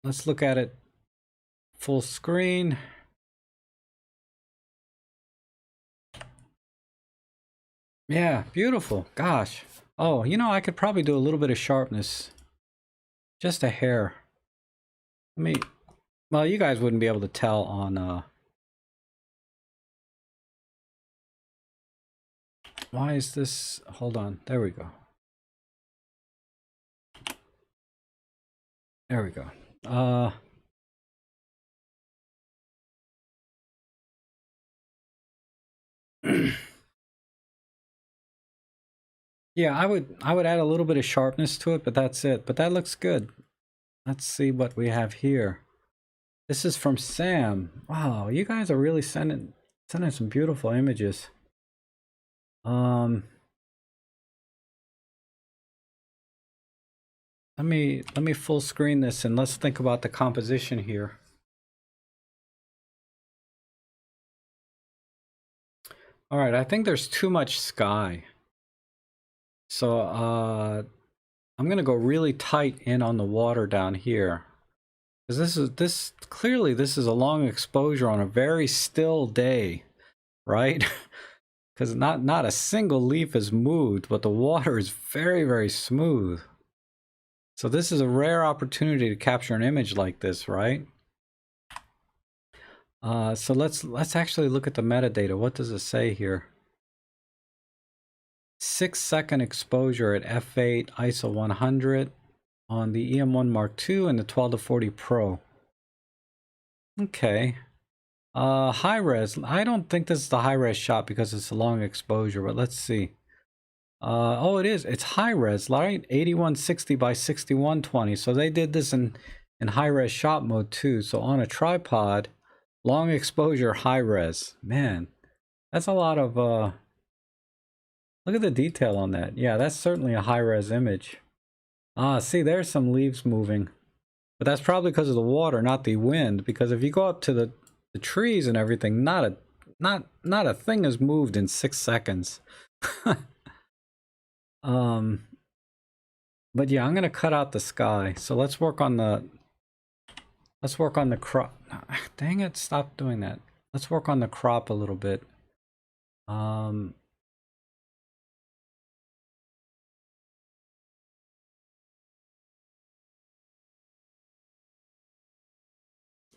Let's look at it full screen. Yeah, beautiful. Gosh. Oh, you know, I could probably do a little bit of sharpness. Just a hair. Well, you guys wouldn't be able to tell on why is this? Hold on. There we go. There we go. Yeah, I would add a little bit of sharpness to it, but that's it. But that looks good. Let's see what we have here. This is from Sam. Wow, you guys are really sending some beautiful images. Let me full screen this and let's think about the composition here. All right, I think there's too much sky. So I'm gonna go really tight in on the water down here. Because clearly this is a long exposure on a very still day, right? Because not a single leaf is moved, but the water is very, very smooth. So this is a rare opportunity to capture an image like this, right? So let's actually look at the metadata. What does it say here? 6-second exposure at f8 ISO 100 on the EM1 Mark II and the 12-40 Pro. Okay. High res. I don't think this is the high res shot because it's a long exposure, but let's see. Oh, it is. It's high res, right? 8160 by 6120. So they did this in high res shot mode too. So on a tripod, Long exposure, high res. Man, that's a lot of look at the detail on that. Yeah, that's certainly a high res image. Ah, see, there's some leaves moving. But that's probably because of the water, not the wind. Because if you go up to the trees and everything, not a thing has moved in 6 seconds. But yeah, I'm gonna cut out the sky. So let's work on the crop. Dang it, stop doing that. Let's work on the crop a little bit.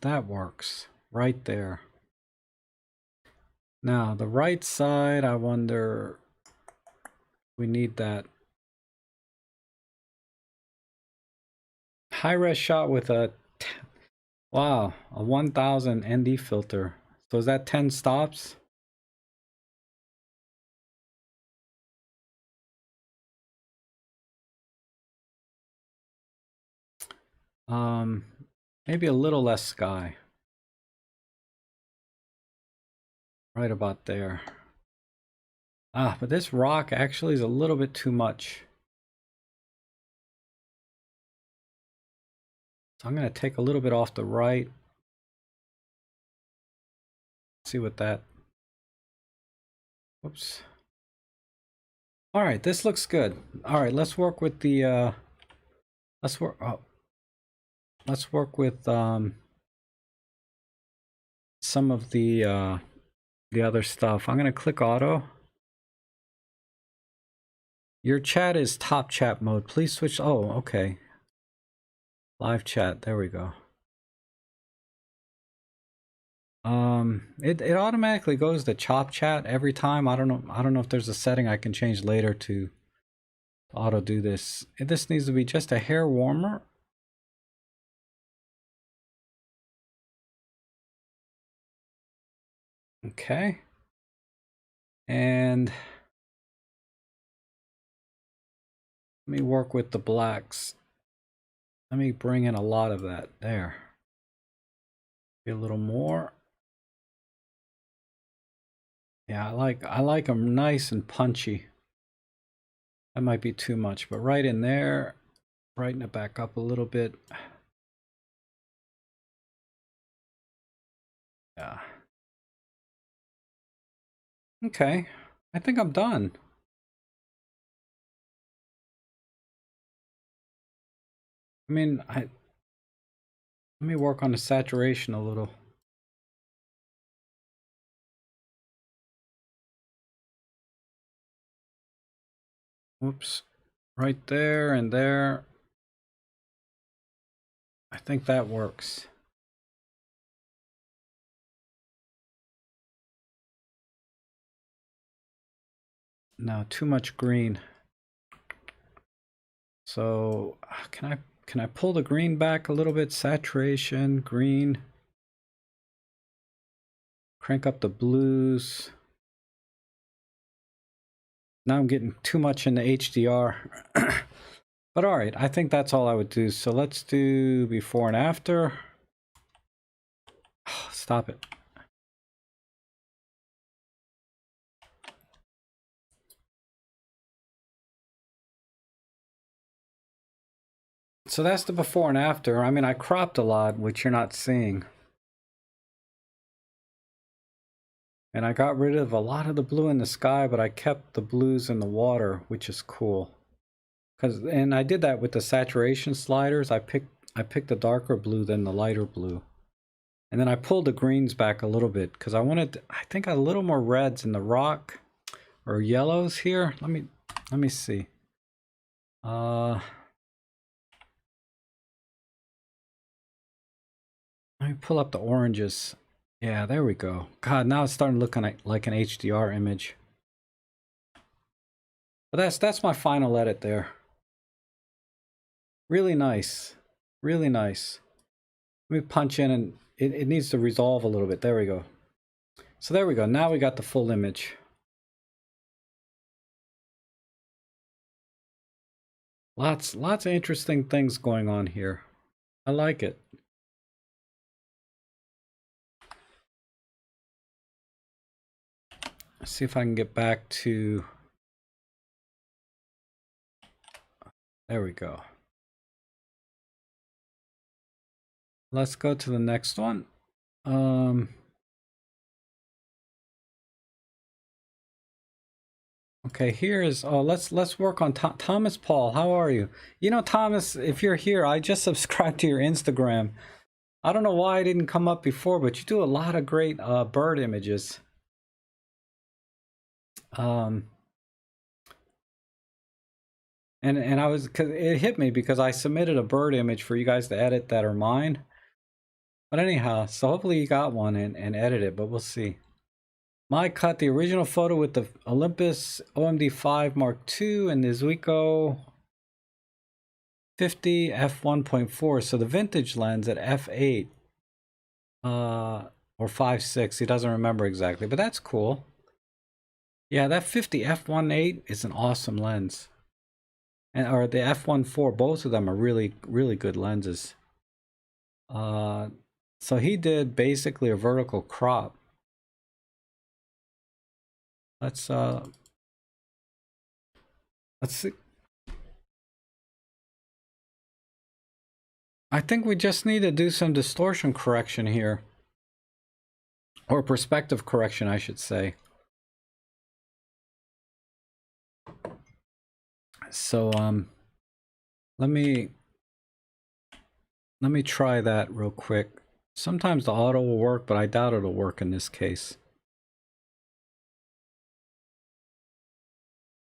That works right there. Now the right side, I wonder, we need that high res shot with a wow, a 1000 ND filter. So is that 10 stops? Maybe a little less sky. Right about there. Ah, but this rock actually is a little bit too much. So I'm going to take a little bit off the right. See what that... Whoops. All right, this looks good. All right, let's work with the... Let's work with some of the other stuff. I'm going to click auto. Your chat is top chat mode. Please switch. Oh, okay. Live chat. There we go. It automatically goes to chop chat every time. I don't know if there's a setting I can change later to auto do this. This needs to be just a hair warmer. Okay. And let me work with the blacks. Let me bring in a lot of that there. Be a little more. Yeah, I like them nice and punchy. That might be too much, but right in there, brighten it back up a little bit. Yeah. Okay, I think I'm done. I mean, let me work on the saturation a little. Whoops, right there and there. I think that works. No, too much green. So can I pull the green back a little bit? Saturation, green. Crank up the blues. Now I'm getting too much in the HDR. But all right, I think that's all I would do. So let's do before and after. Oh, stop it. So that's the before and after. I mean, I cropped a lot, which you're not seeing. And I got rid of a lot of the blue in the sky, but I kept the blues in the water, which is cool. And I did that with the saturation sliders. I picked the darker blue than the lighter blue. And then I pulled the greens back a little bit because I wanted, I think, a little more reds in the rock or yellows here. Let me see. Let me pull up the oranges. Yeah, there we go. God, now it's starting to look like an HDR image. But that's my final edit there. Really nice. Really nice. Let me punch in and it needs to resolve a little bit. There we go. So there we go. Now we got the full image. Lots of interesting things going on here. I like it. Let's see if I can get back to, there we go. Let's go to the next one. Okay, here is, oh, let's work on Thomas Paul. How are you? You know, Thomas, if you're here, I just subscribed to your Instagram. I don't know why I didn't come up before, but you do a lot of great bird images. And I was, cause it hit me because I submitted a bird image for you guys to edit that are mine. But anyhow, so hopefully you got one and edit it, but we'll see. Mike cut the original photo with the Olympus OMD5 Mark II and the Zuiko 50 f1.4. So the vintage lens at f8 or 5.6. He doesn't remember exactly, but that's cool. Yeah, that 50 f1.8 is an awesome lens. And or the f1.4, both of them are really good lenses. So he did basically a vertical crop. Let's see. I think we just need to do some distortion correction here. Or perspective correction, I should say. So let me try that real quick. Sometimes the auto will work, but I doubt it'll work in this case.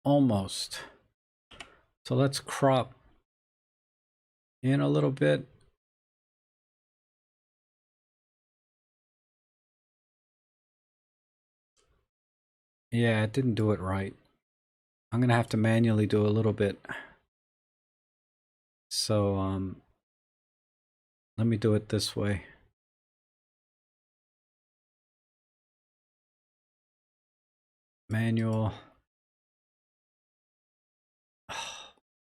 Almost. So let's crop in a little bit. Yeah, it didn't do it right. I'm gonna have to manually do a little bit. So let me do it this way. Manual.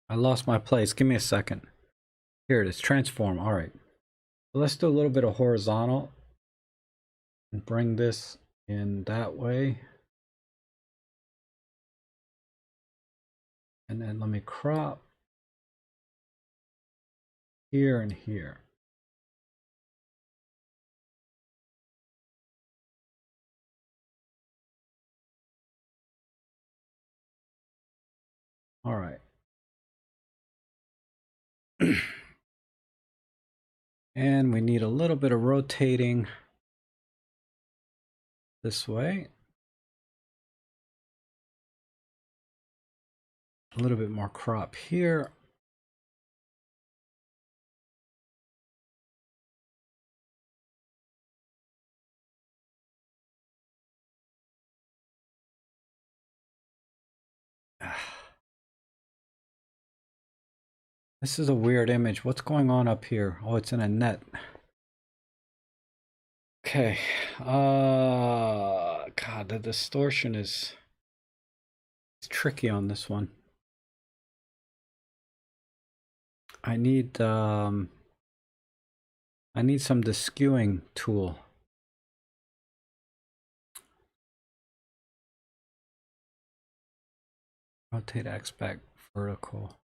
I lost my place. Give me a second. Here it is. Transform. All right. So let's do a little bit of horizontal and bring this in that way. And then let me crop here and here. All right. And we need a little bit of rotating this way. A little bit more crop here. This is a weird image. What's going on up here? Oh, it's in a net. Okay. God, the distortion is tricky on this one. I need some deskewing tool. Rotate X back vertical.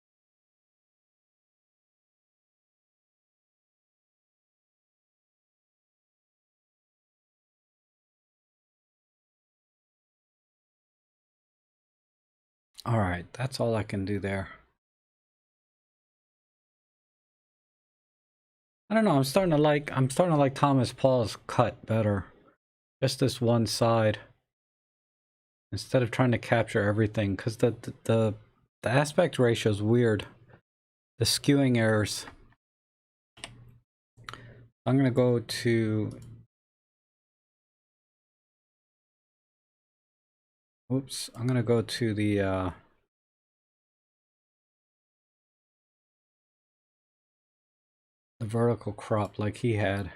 All right, that's all I can do there. I don't know, I'm starting to like Thomas Paul's cut better. Just this one side. Instead of trying to capture everything, because the aspect ratio is weird. The skewing errors. I'm gonna go to, oops, I'm gonna go to the vertical crop like he had.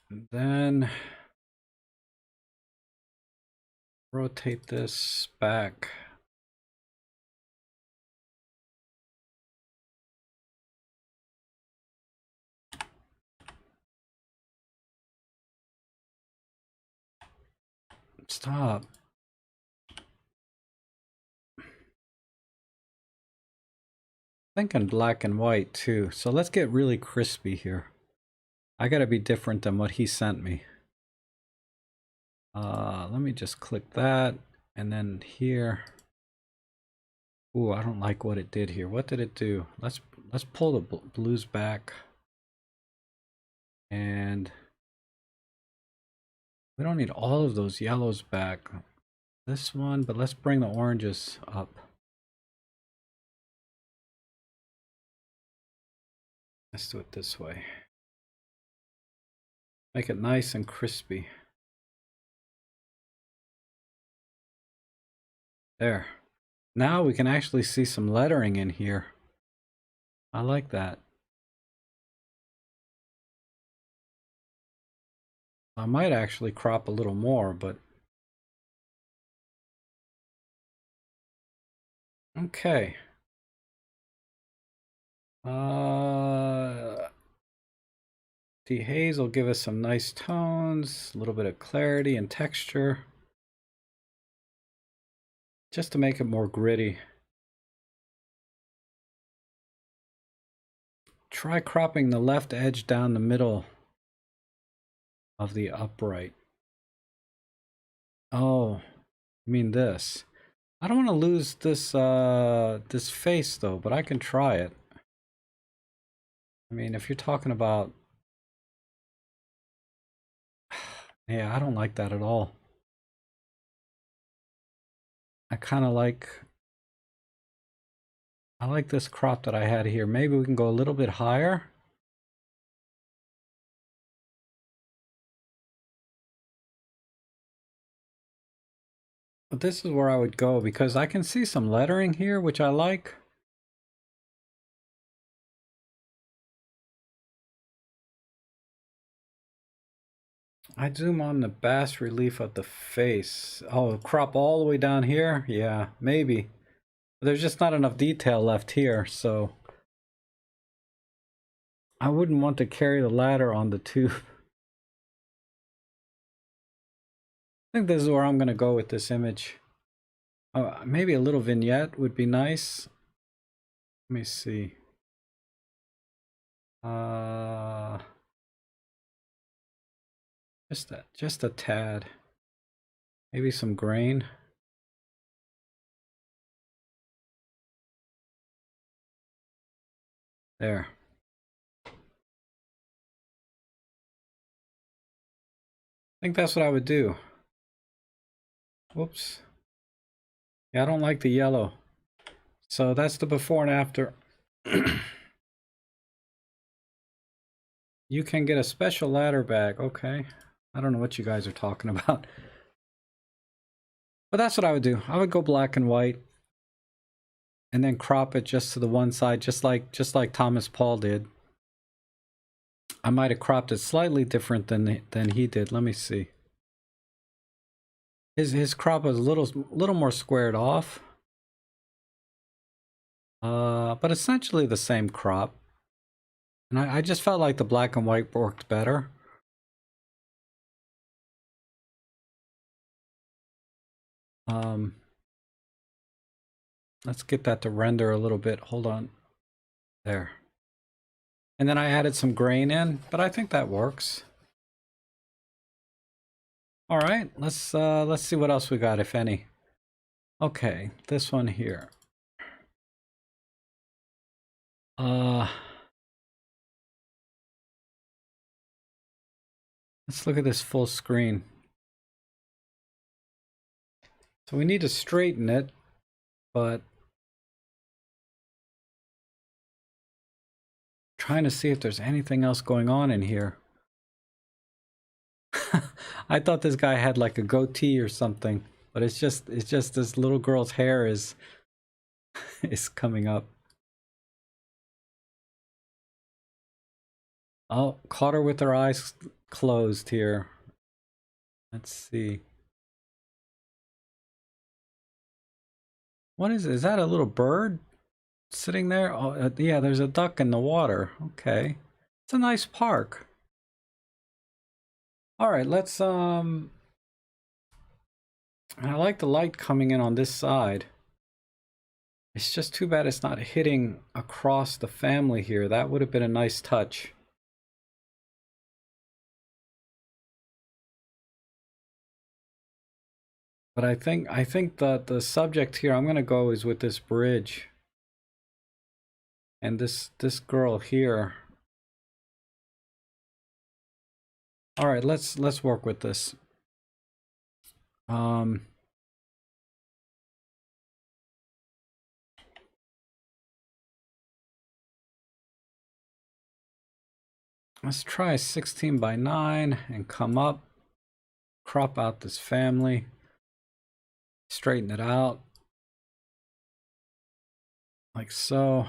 And then rotate this back. Stop. Thinking black and white too. So let's get really crispy here. I gotta be different than what he sent me. Let me just click that, and then here. Ooh, I don't like what it did here. What did it do? Let's pull the blues back. And we don't need all of those yellows back. This one, but let's bring the oranges up. Let's do it this way. Make it nice and crispy. There. Now we can actually see some lettering in here. I like that. I might actually crop a little more, but okay. Dehaze will give us some nice tones, a little bit of clarity and texture, just to make it more gritty. Try cropping the left edge down the middle of the upright. Oh, I mean this. I don't want to lose this this face though, but I can try it. I mean, if you're talking about, yeah, I don't like that at all. I kind of like, I like this crop that I had here. Maybe we can go a little bit higher. But this is where I would go because I can see some lettering here, which I like. I zoom on the bas relief of the face. Oh, crop all the way down here? Yeah, maybe. There's just not enough detail left here, so I wouldn't want to carry the ladder on the tube. I think this is where I'm going to go with this image. Maybe a little vignette would be nice. Let me see. Just a tad. Maybe some grain. There. I think that's what I would do. Whoops. Yeah, I don't like the yellow. So that's the before and after. You can get a special ladder bag. Okay. I don't know what you guys are talking about. But that's what I would do. I would go black and white. And then crop it just to the one side, just like Thomas Paul did. I might have cropped it slightly different than he did. Let me see. His crop was a little more squared off. But essentially the same crop. And I just felt like the black and white worked better. Let's get that to render a little bit. Hold on. There. And then I added some grain in, but I think that works. All right, let's see what else we got, if any. Okay, this one here. Let's look at this full screen. So we need to straighten it, but trying to see if there's anything else going on in here. I thought this guy had like a goatee or something, but it's just this little girl's hair is coming up. Oh, caught her with her eyes closed here. Let's see. What is it? Is that a little bird sitting there? Oh, yeah, there's a duck in the water. Okay. It's a nice park. All right, let's And I like the light coming in on this side. It's just too bad it's not hitting across the family here. That would have been a nice touch. But I think that the subject here I'm gonna go is with this bridge. And this girl here. Alright, let's work with this. Let's try 16 by 9 and come up, crop out this family, straighten it out like so.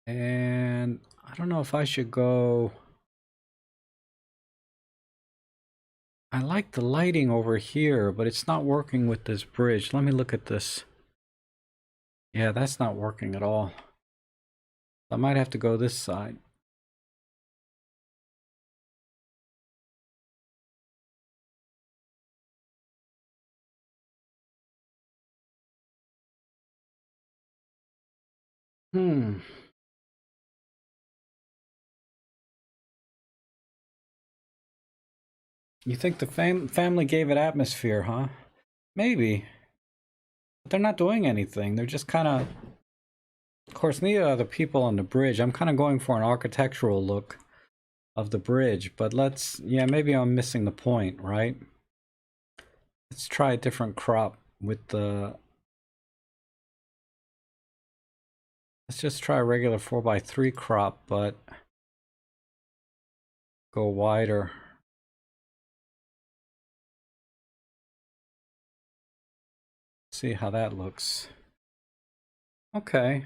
And I don't know if I should go. I like the lighting over here, but it's not working with this bridge. Let me look at this. Yeah, that's not working at all. I might have to go this side. You think the family gave it atmosphere, huh? Maybe. But they're not doing anything. They're just kind of course, neither are the people on the bridge. I'm kind of going for an architectural look of the bridge, but yeah, maybe I'm missing the point, right? Let's try a different crop with the, let's just try a regular 4x3 crop, but go wider. See how that looks. Okay.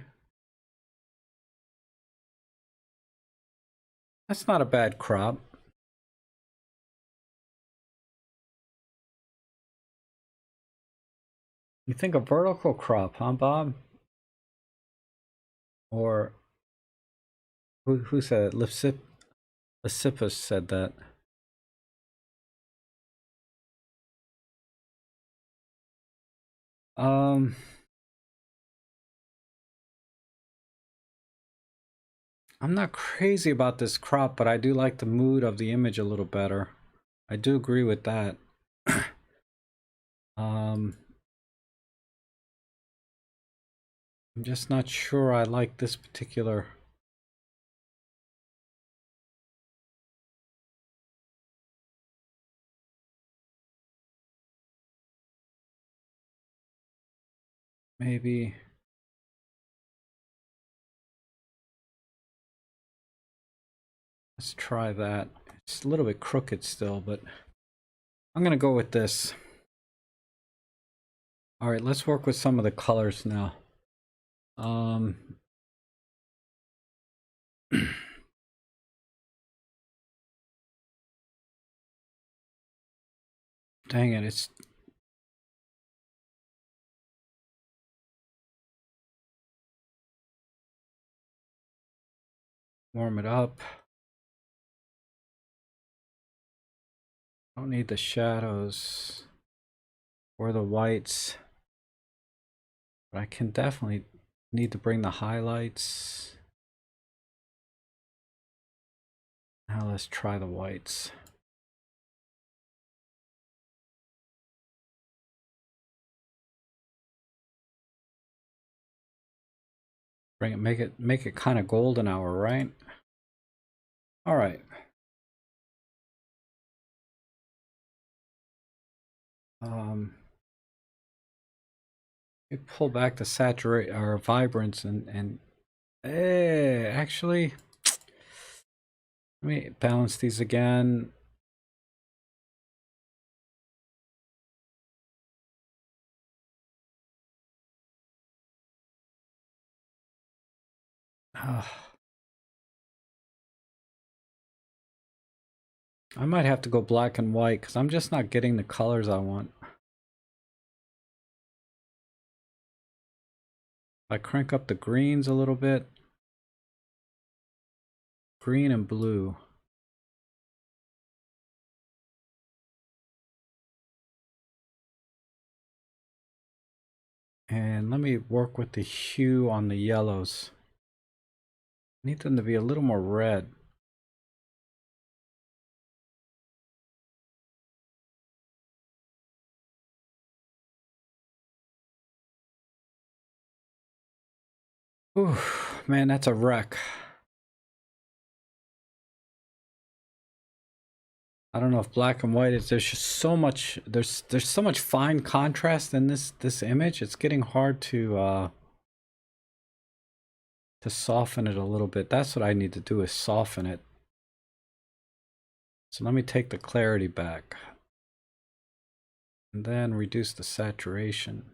That's not a bad crop. You think a vertical crop, huh, Bob? Or who said it? Lysippus said that. I'm not crazy about this crop, but I do like the mood of the image a little better. I do agree with that. I'm just not sure I like this particular. Maybe. Let's try that. It's a little bit crooked still, but I'm gonna go with this. All right, let's work with some of the colors now. Dang it, it's warm it up. Don't need the shadows or the whites, but I can definitely need to bring the highlights. Now let's try the whites. Bring it, make it kind of golden hour, right? All right. We pull back the saturate or vibrance and actually, let me balance these again. I might have to go black and white because I'm just not getting the colors I want. If I crank up the greens a little bit. green and blue. And let me work with the hue on the yellows. I need them to be a little more red. Ooh, man, that's a wreck. I don't know if black and white is, there's just so much, there's so much fine contrast in this image. It's getting hard to soften it a little bit. That's what I need to do, is soften it. So let me take the clarity back and then reduce the saturation.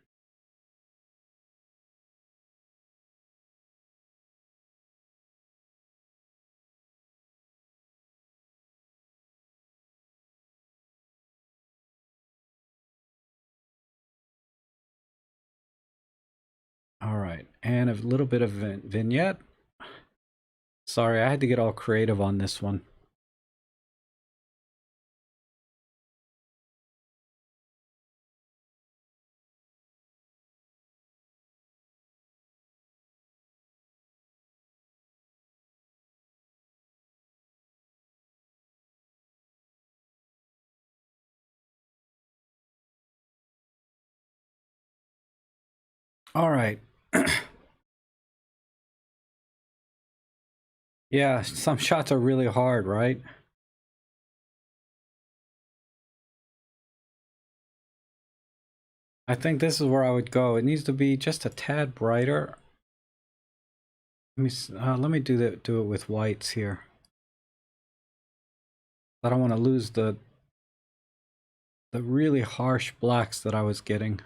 All right, and a little bit of vignette. Sorry, I had to get all creative on this one. All right. Yeah, some shots are really hard, right? I think this is where I would go. It needs to be just a tad brighter. Let me do it with whites here. I don't want to lose the really harsh blacks that I was getting.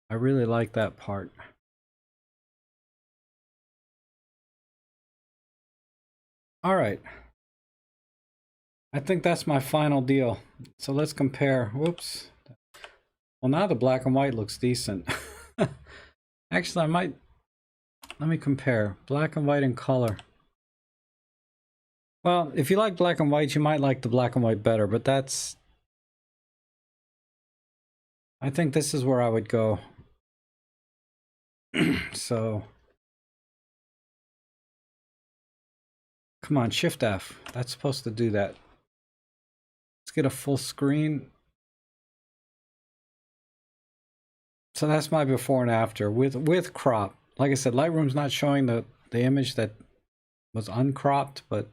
I really like that part. All right. I think that's my final deal. So let's compare. Whoops. Well, now the black and white looks decent. Actually, let me compare black and white in color. Well, if you like black and white, you might like the black and white better, but I think this is where I would go. So, come on, Shift F. That's supposed to do that. Let's get a full screen. So that's my before and after with crop. Like I said, Lightroom's not showing the image that was uncropped, but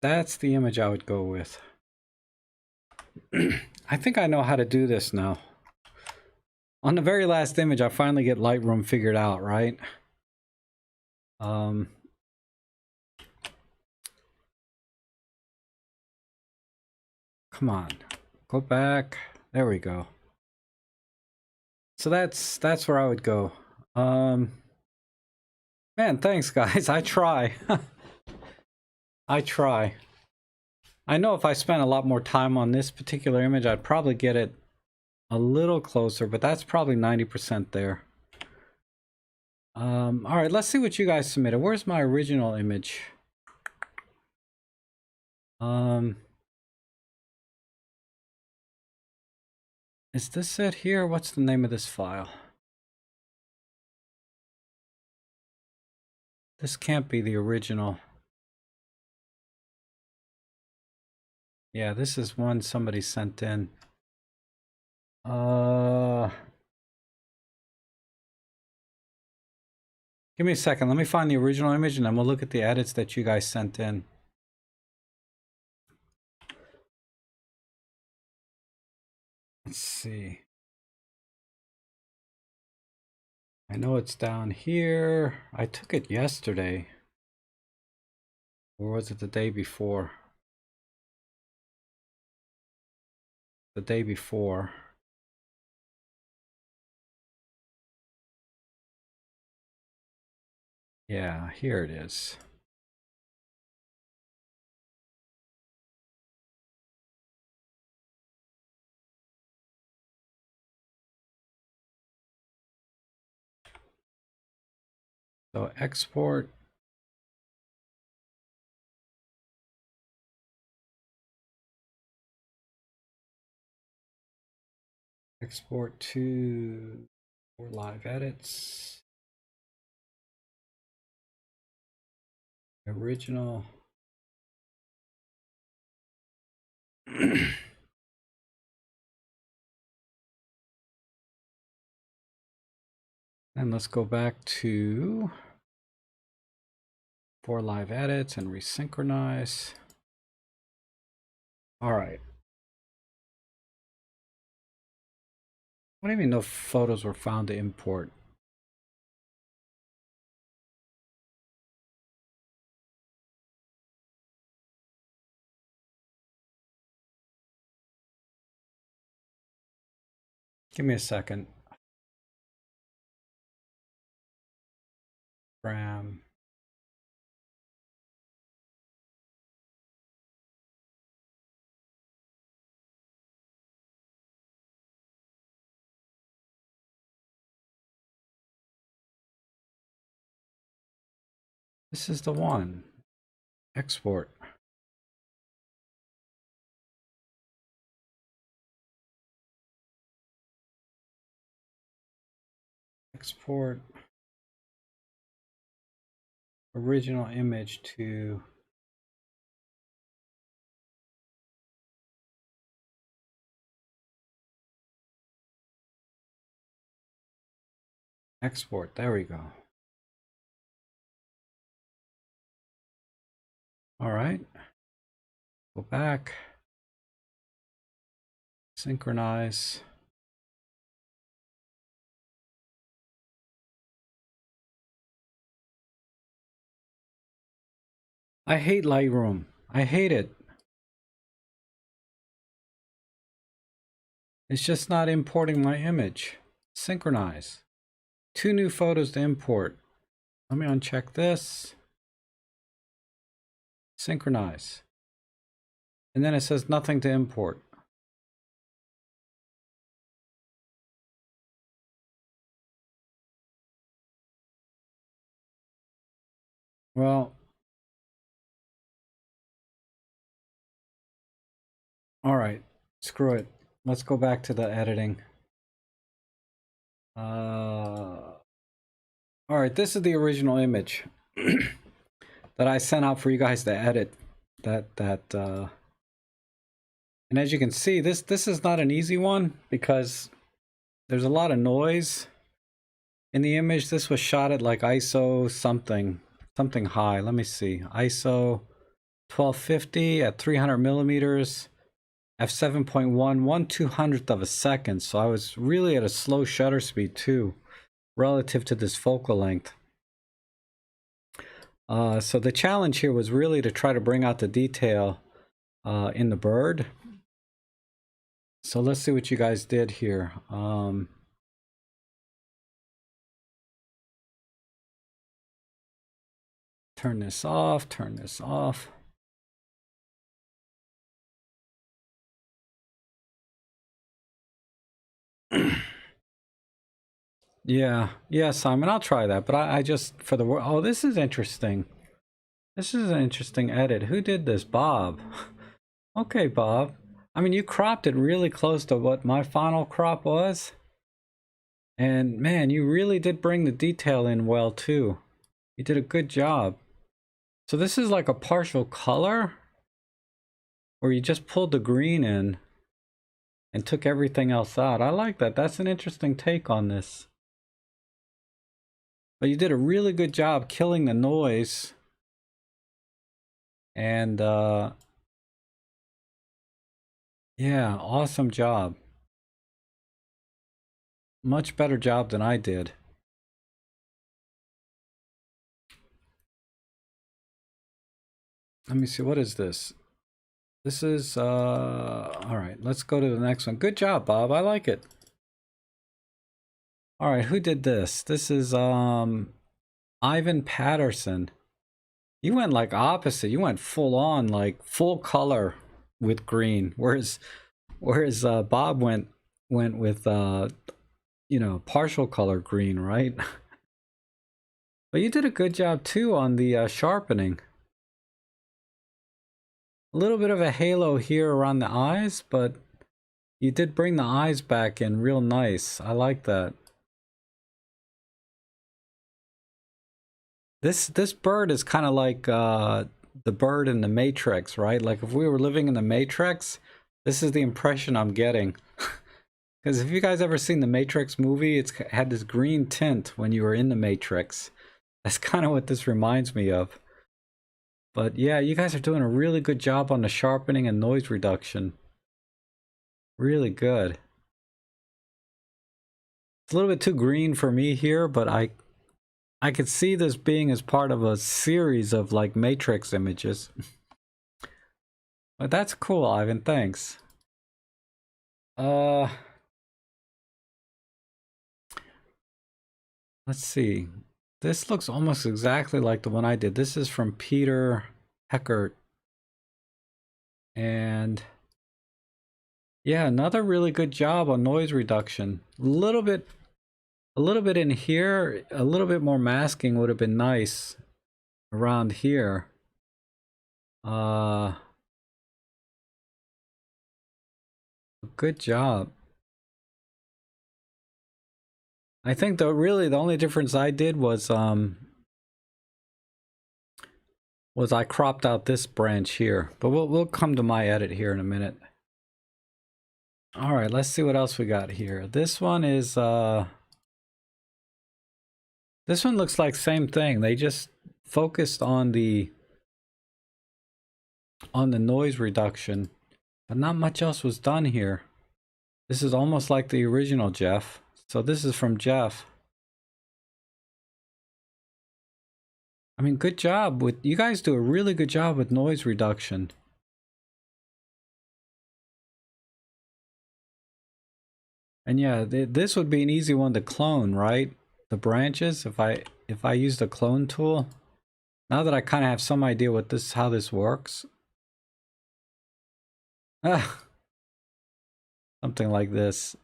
that's the image I would go with. I think I know how to do this now. On the very last image, I finally get Lightroom figured out, right? Come on, go back. There we go. So that's where I would go. Man, thanks guys. I try. I try. I know if I spent a lot more time on this particular image, I'd probably get it a little closer, but that's probably 90% there. All right, let's see what you guys submitted. Where's my original image? Is this it here? What's the name of this file? This can't be the original. Yeah, this is one somebody sent in. Give me a second. Let me find the original image and then we'll look at the edits that you guys sent in. Let's see. I know it's down here. I took it yesterday. Or was it the day before? The day before. Yeah, here it is. So export. Export to for live edits. Original. And let's go back to for live edits and resynchronize. All right. I don't even know if photos were found to import. Give me a second. Ram. This is the one. Export. Export original image to export. There we go. All right. Go back. Synchronize. I hate Lightroom. I hate it. It's just not importing my image. Synchronize. 2 new photos to import. Let me uncheck this. Synchronize. And then it says nothing to import. Well, all right, screw it. Let's go back to the editing. All right, this is the original image that I sent out for you guys to edit. And as you can see, this is not an easy one because there's a lot of noise in the image. This was shot at like ISO something high. Let me see, ISO 1250 at 300 millimeters, f7.1, 1/200th of a second. So I was really at a slow shutter speed too, relative to this focal length. So the challenge here was really to try to bring out the detail in the bird. So let's see what you guys did here. Turn this off, turn this off. Yeah, Simon, I'll try that. But I just, for the oh, this is interesting. This is an interesting edit. Who did this? Bob. Okay, Bob. I mean, you cropped it really close to what my final crop was. And man, you really did bring the detail in well too. You did a good job. So this is like a partial color, where you just pulled the green in and took everything else out. I like that. That's an interesting take on this. But you did a really good job killing the noise. And yeah, awesome job. Much better job than I did. Let me see, what is this? This is all right, let's go to the next one. Good job, Bob. I like it. All right, who did this? This is Ivan Patterson. You went like opposite. You went full on, like full color with green, whereas Bob went with you know, partial color green, right? But you did a good job too on the sharpening. A little bit of a halo here around the eyes, but you did bring the eyes back in real nice. I like that. This bird is kind of like the bird in the Matrix, right? Like if we were living in the Matrix, this is the impression I'm getting. Because if you guys ever seen the Matrix movie, it's had this green tint when you were in the Matrix. That's kind of what this reminds me of. But yeah, you guys are doing a really good job on the sharpening and noise reduction. Really good. It's a little bit too green for me here, but I could see this being as part of a series of like Matrix images. But that's cool, Ivan, thanks. Let's see. This looks almost exactly like the one I did. This is from Peter Heckert. And yeah, another really good job on noise reduction. A little bit in here, a little bit more masking would have been nice around here. Good job. I think really the only difference I did was I cropped out this branch here, but we'll come to my edit here in a minute. All right, let's see what else we got here. This one is this one looks like same thing. They just focused on the noise reduction, but not much else was done here. This is almost like the original Jeff. So this is from Jeff. I mean, good job with, you guys do a really good job with noise reduction. And yeah, this would be an easy one to clone, right? The branches, if I use the clone tool. Now that I kind of have some idea what how this works. Something like this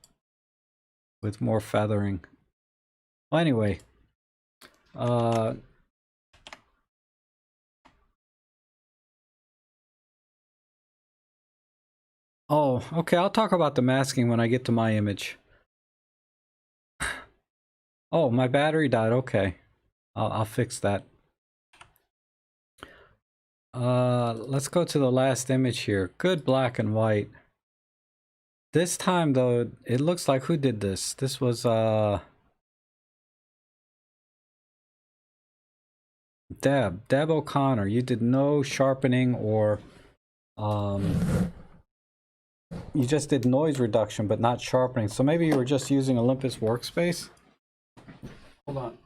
with more feathering. Well, anyway, oh, okay, I'll talk about the masking when I get to my image. Oh, my battery died. Okay, I'll fix that. Let's go to the last image here. Good black and white. This time though, it looks like, who did this? This was Deb O'Connor. You did no sharpening or you just did noise reduction but not sharpening. So maybe you were just using Olympus Workspace. Hold on.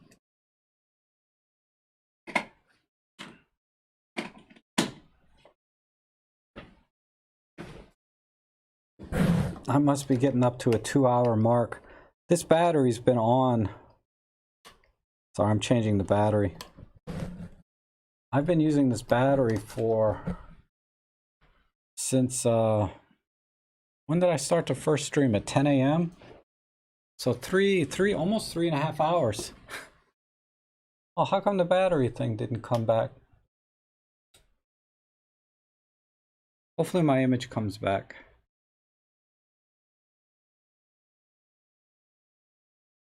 I must be getting up to a 2-hour mark. This battery's been on. Sorry, I'm changing the battery. I've been using this battery since when did I start the first stream? At 10 a.m. So almost 3.5 hours. Oh, how come the battery thing didn't come back? Hopefully my image comes back.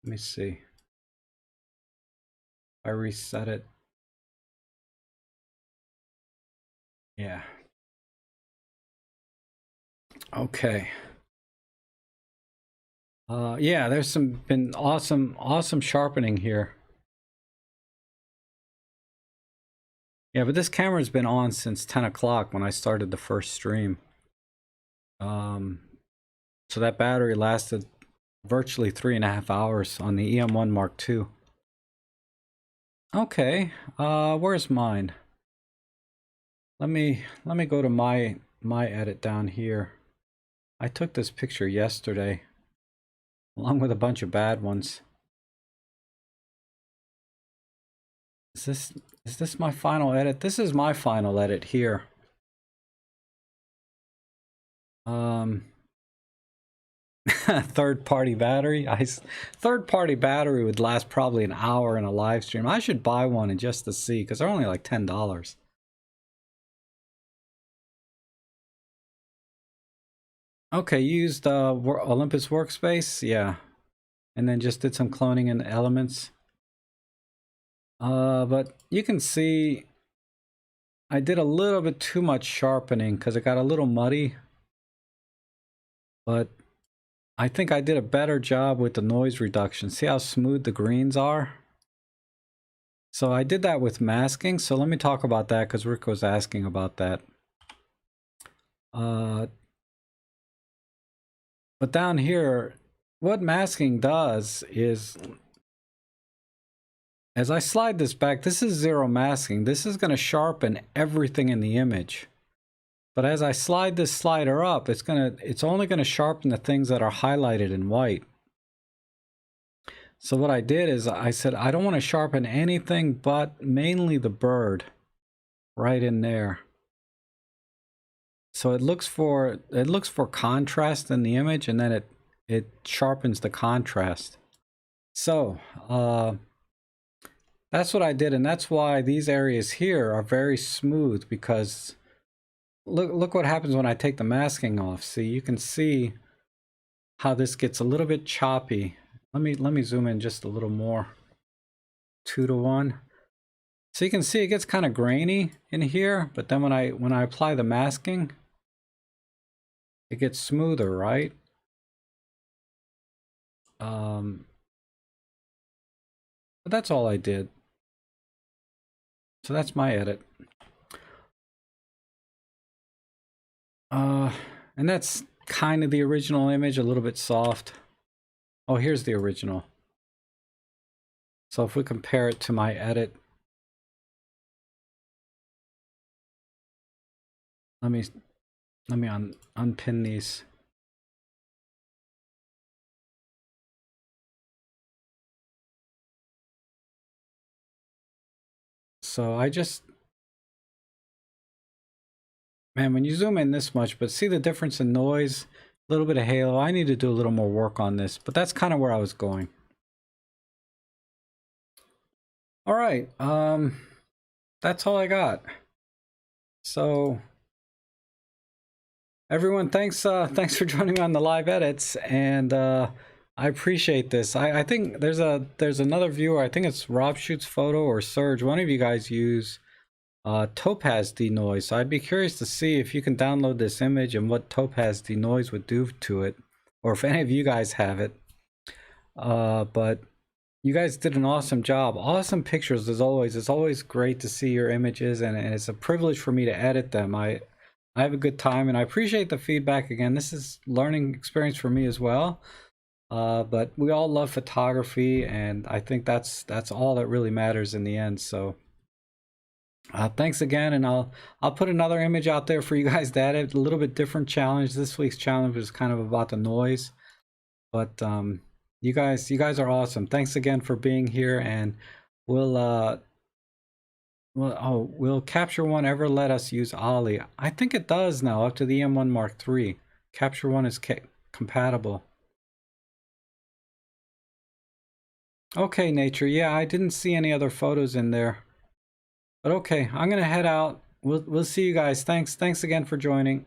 Let me see. I reset it. Yeah. Okay. Yeah, there's been awesome sharpening here. Yeah, but this camera's been on since 10 o'clock when I started the first stream. So that battery lasted virtually 3.5 hours on the EM1 Mark II. Okay, where's mine? Let me go to my edit down here. I took this picture yesterday, along with a bunch of bad ones. Is this my final edit? This is my final edit here. Third-party battery. Third-party battery would last probably an hour in a live stream. I should buy one and just to see, because they're only like $10. Okay, you used Olympus Workspace, yeah, and then just did some cloning in the elements. But you can see I did a little bit too much sharpening because it got a little muddy. But I think I did a better job with the noise reduction. See how smooth the greens are? So I did that with masking. So let me talk about that because Rick was asking about that. But down here, what masking does is, as I slide this back, this is zero masking. This is going to sharpen everything in the image. But as I slide this slider up, it's only going to sharpen the things that are highlighted in white. So what I did is I said I don't want to sharpen anything but mainly the bird right in there. So it looks for contrast in the image, and then it sharpens the contrast. So that's what I did, and that's why these areas here are very smooth, because look what happens when I take the masking off. See, you can see how this gets a little bit choppy. Let me zoom in just a little more. 2:1. So you can see it gets kind of grainy in here, but then when I apply the masking, it gets smoother, right? But that's all I did. So that's my edit. And that's kind of the original image, a little bit soft. Oh, here's the original. So if we compare it to my edit, let me unpin these. So man, when you zoom in this much, but see the difference in noise, a little bit of halo. I need to do a little more work on this, but that's kind of where I was going. All right, that's all I got. So everyone, thanks for joining me on the live edits, and I appreciate this. I think there's another viewer. I think it's Rob Shoots Photo or Serge. One of you guys use Topaz denoise. So I'd be curious to see if you can download this image and what Topaz denoise would do to it, or if any of you guys have it. But you guys did an awesome job. Awesome pictures as always. It's always great to see your images, and it's a privilege for me to edit them. I have a good time, and I appreciate the feedback. Again, this is learning experience for me as well. But we all love photography, and I think that's all that really matters in the end. So thanks again, and I'll put another image out there for you guys to edit. A little bit different challenge. This week's challenge was kind of about the noise, but you guys are awesome. Thanks again for being here, and we'll Capture One ever let us use Ollie? I think it does now, up to the M1 Mark III. Capture One is compatible. Okay, Nature. Yeah, I didn't see any other photos in there. But okay, I'm gonna head out. We'll see you guys. Thanks again for joining.